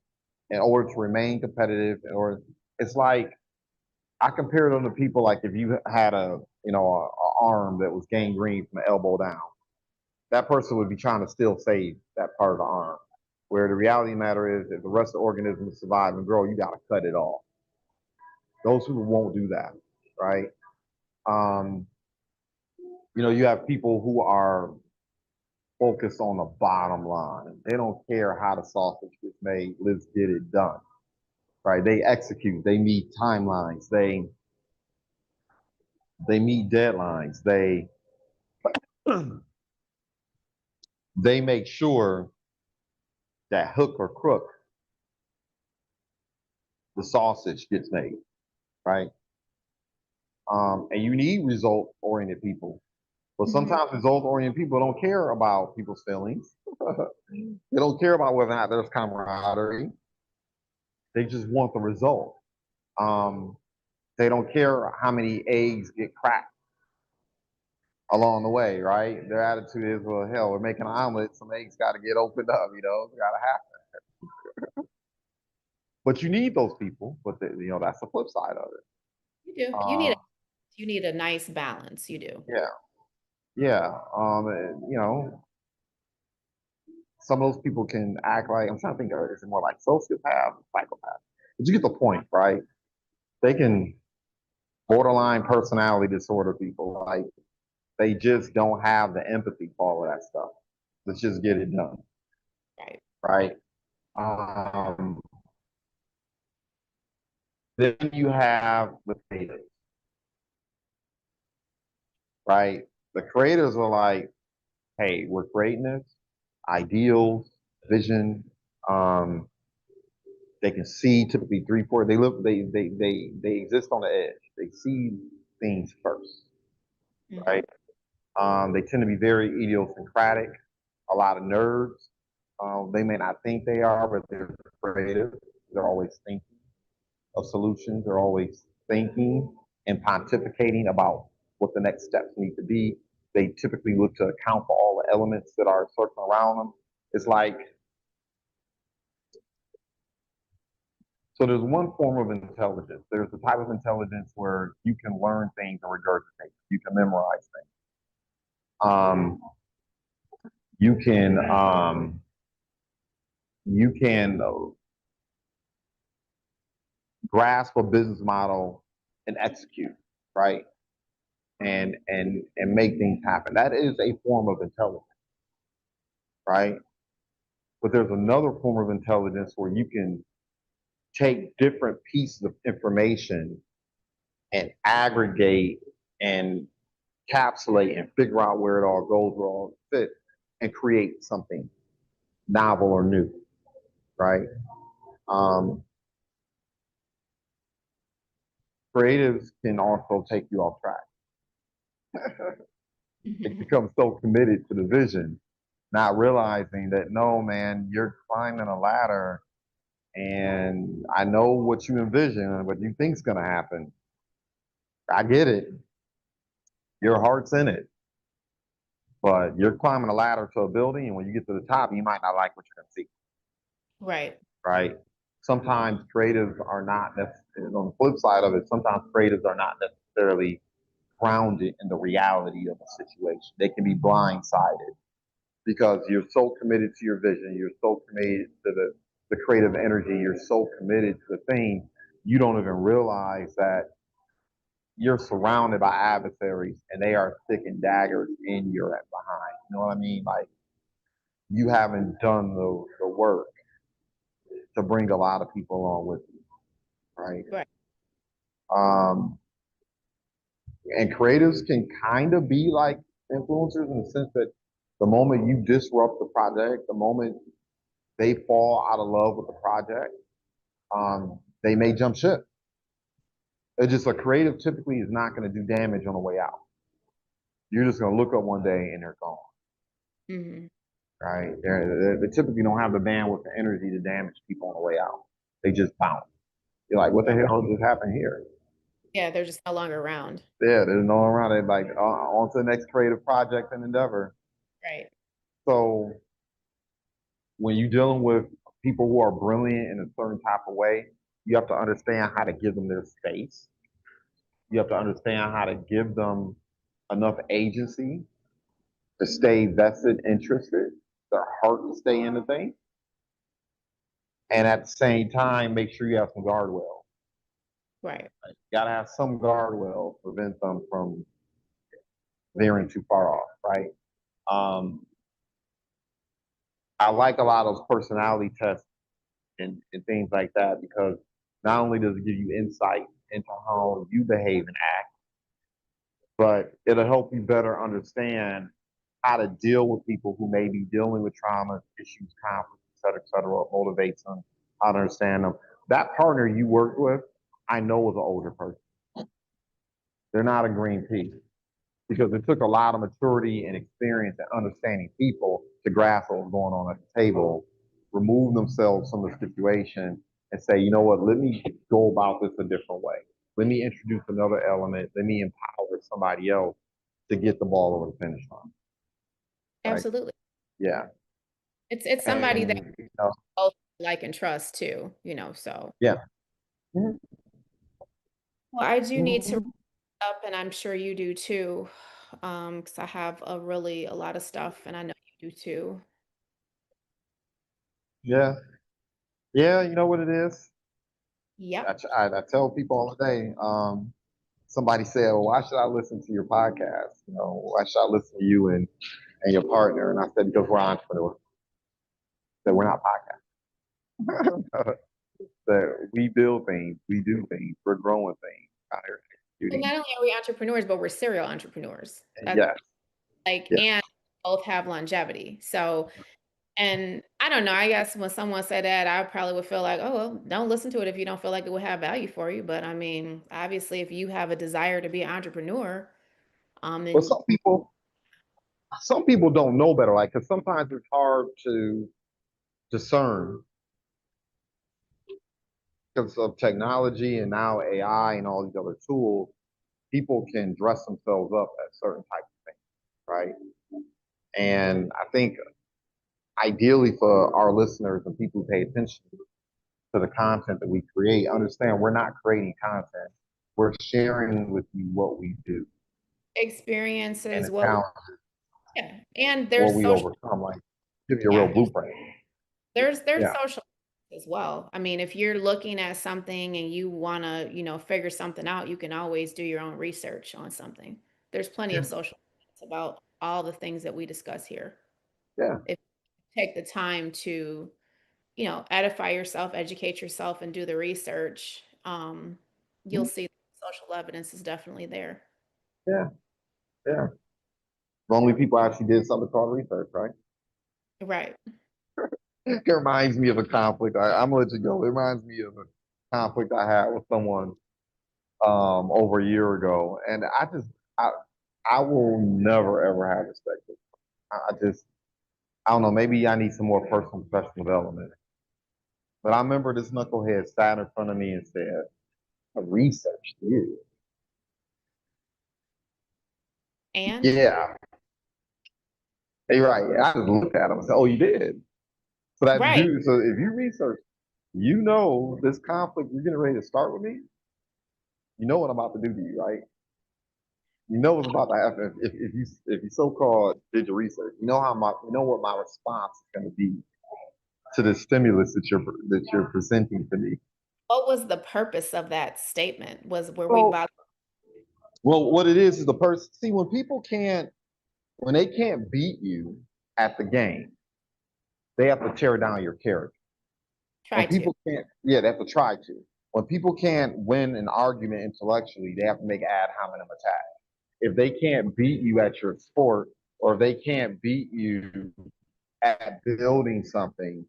in order to remain competitive, or it's like I compare them to people like if you had a arm that was gangrene from the elbow down, that person would be trying to still save that part of the arm. Where the reality of the matter is, if the rest of the organism is survive and grow, you got to cut it off. Those people won't do that, right? Um, you have people who are focused on the bottom line. They don't care how the sausage gets made. Let's get it done, right? They execute. They meet timelines. They meet deadlines. They make sure that hook or crook the sausage gets made, right? And you need result oriented people. But Mhm. sometimes result oriented people don't care about people's feelings. They don't care about whether or not there's camaraderie. They just want the result. Um, they don't care how many eggs get cracked along the way, right? Their attitude is, well, hell, we're making an omelet. Some eggs got to get opened up, it's got to happen. But you need those people. But that's the flip side of it. You do. Uh, You need a nice balance. You do. yeah, yeah. Some of those people can act like I'm trying to think of it. Is it more like sociopath, psychopath? But you get the point, right? They can borderline personality disorder people. Like they just don't have the empathy for all of that stuff. Let's just get it done, Right. right? Um, then you have the creators, right? The creators are like, hey, we're creating this, ideals, vision. Um, they can see typically 3, 4. They live. They exist on the edge. They see things first, Mhm. right? They tend to be very idiosyncratic. A lot of nerds. They may not think they are, but they're creative. They're always thinking of solutions. They're always thinking and pontificating about what the next steps need to be. They typically look to account for all the elements that are circling around them. It's like, so there's one form of intelligence. There's the type of intelligence where you can learn things and regurgitate. You can memorize things. You can you can grasp a business model and execute, right? And make things happen. That is a form of intelligence, right? But there's another form of intelligence where you can take different pieces of information and aggregate and capsulate and figure out where it all goes, where it all fits, and create something novel or new, right? Um, Creatives can also take you off track. They become so committed to the vision, not realizing that no, man, you're climbing a ladder, and I know what you envision, what you think's going to happen. I get it. Your heart's in it, but you're climbing a ladder to a building, and when you get to the top, you might not like what you're going to see. Right. Right? Sometimes creatives are not necessarily, on the flip side of it, sometimes creatives are not necessarily grounded in the reality of a situation. They can be blindsided because you're so committed to your vision, you're so committed to the creative energy, you're so committed to the thing, you don't even realize that you're surrounded by adversaries and they are sticking daggers in your behind. You know what I mean? Like you haven't done the work to bring a lot of people along with you, right? Right. Um, and creatives can kind of be like influencers in the sense that the moment you disrupt the project, the moment they fall out of love with the project, they may jump ship. It's just a creative typically is not going to do damage on the way out. You're just going to look up one day and they're gone, Mm-hmm. right? They typically don't have the bandwidth and energy to damage people on the way out. They just bounce. You're like, what the Right. hell just happened here? Yeah, they're just no longer around. Yeah, there's no one around it. Like, on to the next creative project and endeavor. Right. So when you're dealing with people who are brilliant in a certain type of way, you have to understand how to give them their space. You have to understand how to give them enough agency to stay vested, interested, their heart to stay in the thing, and at the same time, make sure you have some guardrails. Right. You gotta have some guardrails to prevent them from veering too far off, right? Um, I like a lot of those personality tests and things like that because not only does it give you insight into how you behave and act, but it'll help you better understand how to deal with people who may be dealing with trauma, issues, conflicts, et cetera, what motivates them, how to understand them. That partner you worked with, I know is an older person. They're not a green pea because it took a lot of maturity and experience and understanding people to grasp what was going on at the table, remove themselves from the situation, and say, you know what, let me go about this a different way. Let me introduce another element. Let me empower somebody else to get the ball over the finish line. Right? Absolutely. Yeah. It's somebody that And you know, both like and trust too, so. yeah. Mhm. Well, I do need to Mhm. wrap up, and I'm sure you do too, because I have a lot of stuff, and I know you do too. Yeah. Yeah. You know what it is? Yep. I tell people all the day. Somebody said, well, why should I listen to your podcast? You know, why should I listen to you and your partner? And I said, because we're entrepreneurs. That we're not podcasts. That we build things, we do things, we're growing things out here Well, executing. not only are we entrepreneurs, but we're serial entrepreneurs. And That's yes, like, yes. and both have longevity. So, and I don't know, I guess when someone said that, I probably would feel like, oh, well, don't listen to it if you don't feel like it would have value for you. But I mean, obviously, if you have a desire to be an entrepreneur, But then some people don't know better. Like, because sometimes it's hard to discern because of technology and now AI and all these other tools. People can dress themselves up as certain types of things, right? And I think ideally for our listeners and people who pay attention to the content that we create, understand we're not creating content. We're sharing with you what we do and experiences, the challenge, yeah, and what there's we social, overcome. Like, give you a real yeah, blueprint. there's Yeah. social as well. I mean, if you're looking at something and you want to, figure something out, you can always do your own research on something. There's plenty Yeah. of social about all the things that we discuss here. Yeah. If you take the time to, edify yourself, educate yourself, and do the research, you'll Mhm. see social evidence is definitely there. Yeah. Yeah. Only people actually did something called research, right? Right. It reminds me of a conflict. I'm gonna let you go. It reminds me of a conflict I had with someone over a year ago, and I I will never ever have respect for it. I don't know. Maybe I need some more personal professional development. But I remember this knucklehead sat in front of me and said, "I researched you." And Yeah, hey, right. I just looked at him and said, "Oh, you did." So that right. dude. So if you research, you know this conflict you're getting ready to start with me. You know what I'm about to do to you, right? You know what's about to happen if you so-called did your research. You know what my response is going to be to the stimulus that you're presenting to me. What was the purpose of that statement? Were we Well, about well, what it is the person. See, when they can't beat you at the game, they have to tear down your character. When try to? people can't, yeah, they have to try to. When people can't win an argument intellectually, they have to make ad hominem attack. If they can't beat you at your sport, or if they can't beat you at building something,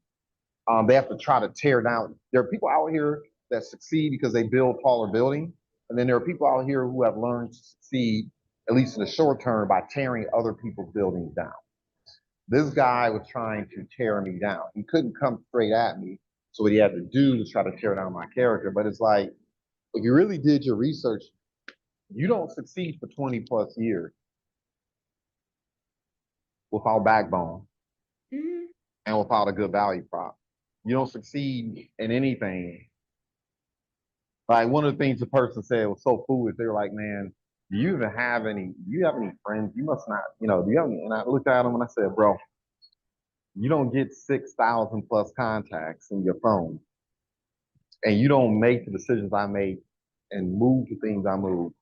they have to try to tear down. There are people out here that succeed because they build taller buildings, and then there are people out here who have learned to succeed, at least in the short term, by tearing other people's buildings down. This guy was trying to tear me down. He couldn't come straight at me, so what he had to do was try to tear down my character. But it's like, if you really did your research, you don't succeed for 20 plus years without backbone Mhm. and without a good value prop. You don't succeed in anything. Like, one of the things the person said was so foolish. They were like, "Man, do you have any friends? You must not, do you have any?" And I looked at him and I said, "Bro, you don't get 6,000 plus contacts in your phone, and you don't make the decisions I make and move the things I move.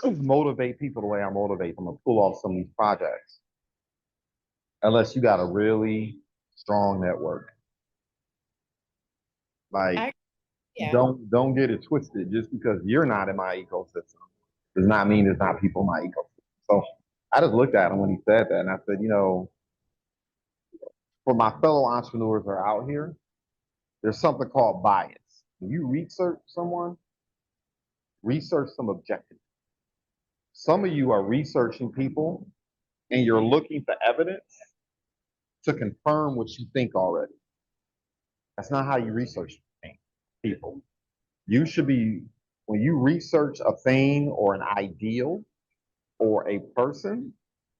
Motivate people the way I motivate them to pull off some of these projects, unless you got a really strong network. Like, I Yeah, don't get it twisted. Just because you're not in my ecosystem does not mean there's not people in my ecosystem." So I just looked at him when he said that, and I said, for my fellow entrepreneurs that are out here, there's something called bias. When you research someone, research some objectively. Some of you are researching people and you're looking for evidence to confirm what you think already. That's not how you research people. You should be, when you research a thing or an ideal or a person,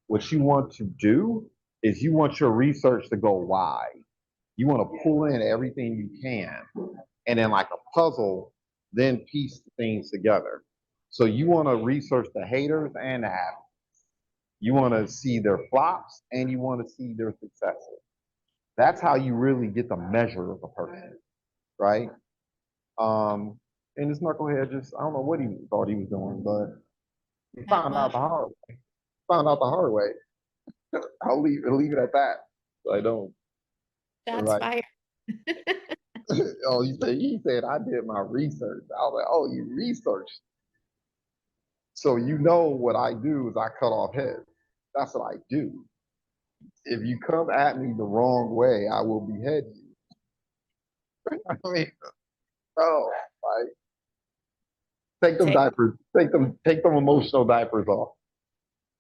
what you want to do is you want your research to go wide. You want to pull in everything you can, and then, like a puzzle, then piece things together. So you want to research the haters and the haters. You want to see their flops and you want to see their successes. That's how you really get the measure of a person, right? Um, and this knucklehead just, I don't know what he thought he was doing, but he not found out much. the hard way. Found out the hard way. I'll leave it at that. I don't. Shots Right. fired. Oh, he said I did my research. I was like, oh, you researched. So what I do is I cut off heads. That's what I do. If you come at me the wrong way, I will behead you. I mean, oh, like, take them Take diapers, take them emotional diapers off.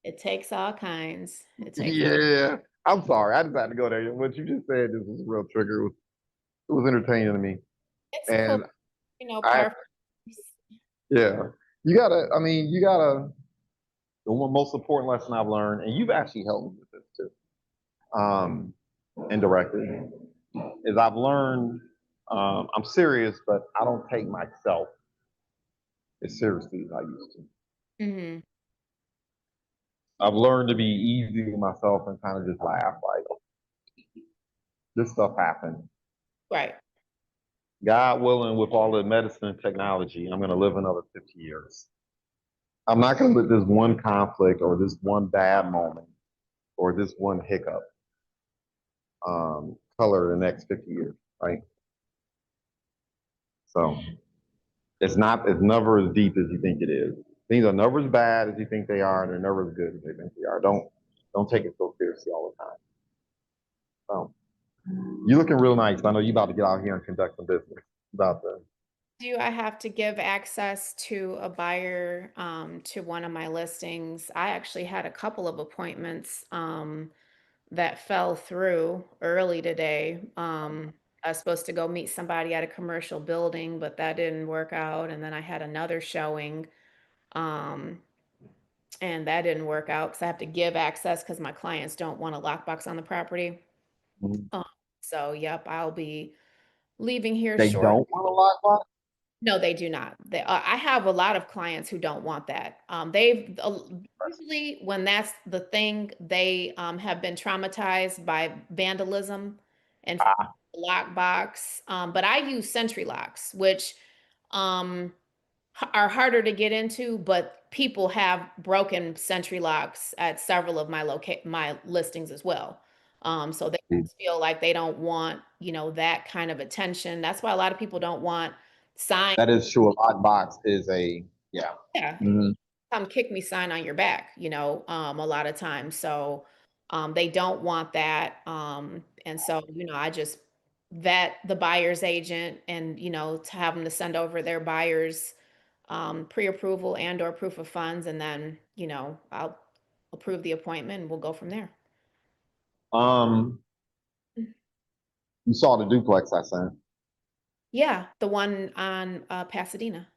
It takes all kinds. It takes all Yeah, I'm sorry. I just had to go there. What you just said, this was a real trigger. It was entertaining to me, It's cool, and I, perfect. yeah, you gotta. The one most important lesson I've learned, and you've actually helped me with this too, indirectly, is I've learned. I'm serious, but I don't take myself as seriously as I used to. Mhm. I've learned to be easy with myself and kind of just laugh, like, this stuff happened. Right. God willing, with all the medicine and technology, I'm going to live another 50 years. I'm not going to let this one conflict or this one bad moment or this one hiccup color the next 50 years, right? So it's never as deep as you think it is. Things are never as bad as you think they are, and they're never as good as they think they are. Don't take it so seriously all the time. So you're looking real nice. I know you about to get out here and conduct some business. About the Do I have to give access to a buyer to one of my listings? I actually had a couple of appointments that fell through early today. I was supposed to go meet somebody at a commercial building, but that didn't work out. And then I had another showing, um, and that didn't work out because I have to give access because my clients don't want a lockbox on the property. Um, so, yep, I'll be leaving here they short. don't want a lockbox. No, they do not. I have a lot of clients who don't want that. They've usually when that's the thing, they have been traumatized by vandalism and Ah. lockbox, but I use Sentry locks, which um, are harder to get into, but people have broken Sentry locks at several of my listings as well. So they just feel like they don't want, that kind of attention. That's why a lot of people don't want sign. That is true. A lockbox is a, yeah. Yeah, Mhm. come kick me sign on your back, a lot of times. So they don't want that. And so, I just vet the buyer's agent and, to have them to send over their buyer's pre-approval and or proof of funds. And then, I'll approve the appointment and we'll go from there. Um, you saw the duplex I sent. Yeah, the one on Pasadena.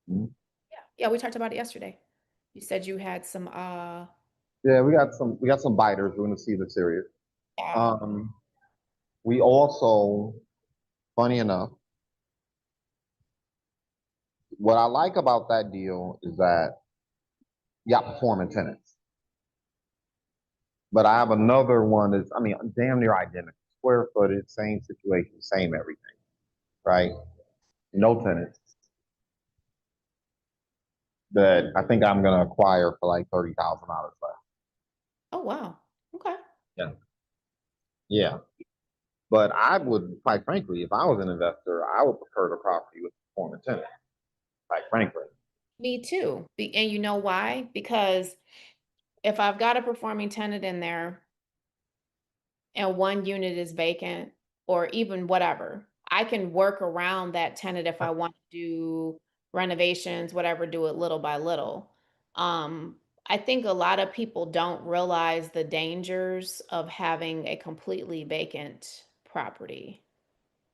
Mhm. Yeah. Yeah, we talked about it yesterday. You said you had some Yeah, we got some biters. We're gonna see the series. yeah. Um, we also, funny enough, what I like about that deal is that you got performing tenants. But I have another one that's, I mean, damn near identical. Square footage, same situation, same everything, right? No tenants that I think I'm gonna acquire for like $30,000 less. Oh wow. Okay. Yeah. Yeah. But I would, quite frankly, if I was an investor, I would prefer the property with performing tenant, quite frankly. Me too. And you know why? Because if I've got a performing tenant in there and one unit is vacant or even whatever, I can work around that tenant if I want to do renovations, whatever, do it little by little. Um, I think a lot of people don't realize the dangers of having a completely vacant property.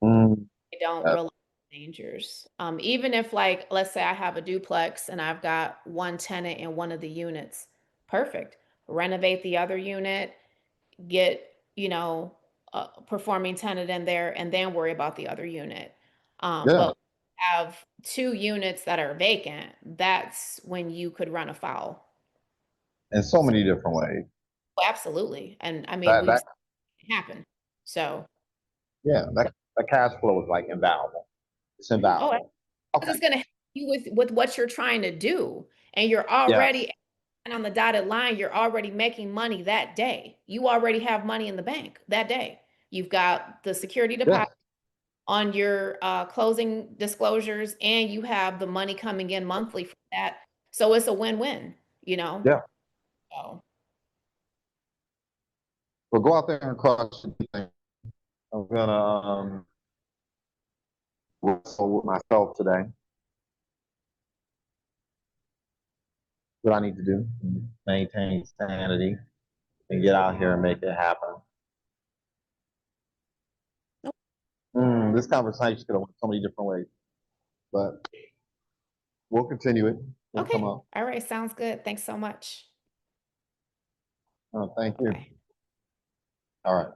Mm, They don't that- realize the dangers. Even if, like, let's say I have a duplex and I've got one tenant in one of the units, perfect. Renovate the other unit, get, a performing tenant in there, and then worry about the other unit. yeah. But have two units that are vacant, that's when you could run afoul. In so many different ways. Absolutely. And I mean, That we've that seen it happen. So, yeah, that cash flow is like invaluable. It's oh, invaluable. because Okay. it's going to help you with what you're trying to do, and you're Yes. already on the dotted line. You're already making money that day. You already have money in the bank that day. You've got the security deposit Yes. on your closing disclosures, and you have the money coming in monthly for that. So it's a win-win, you know. Yeah. So But go out there and crush the thing. I'm gonna wrestle with myself today. What I need to do, maintain sanity, and get out here and make it happen. This conversation could have went so many different ways, but we'll continue it. We'll come okay, up. all right, sounds good. Thanks so much. Thank Bye you. bye. All right.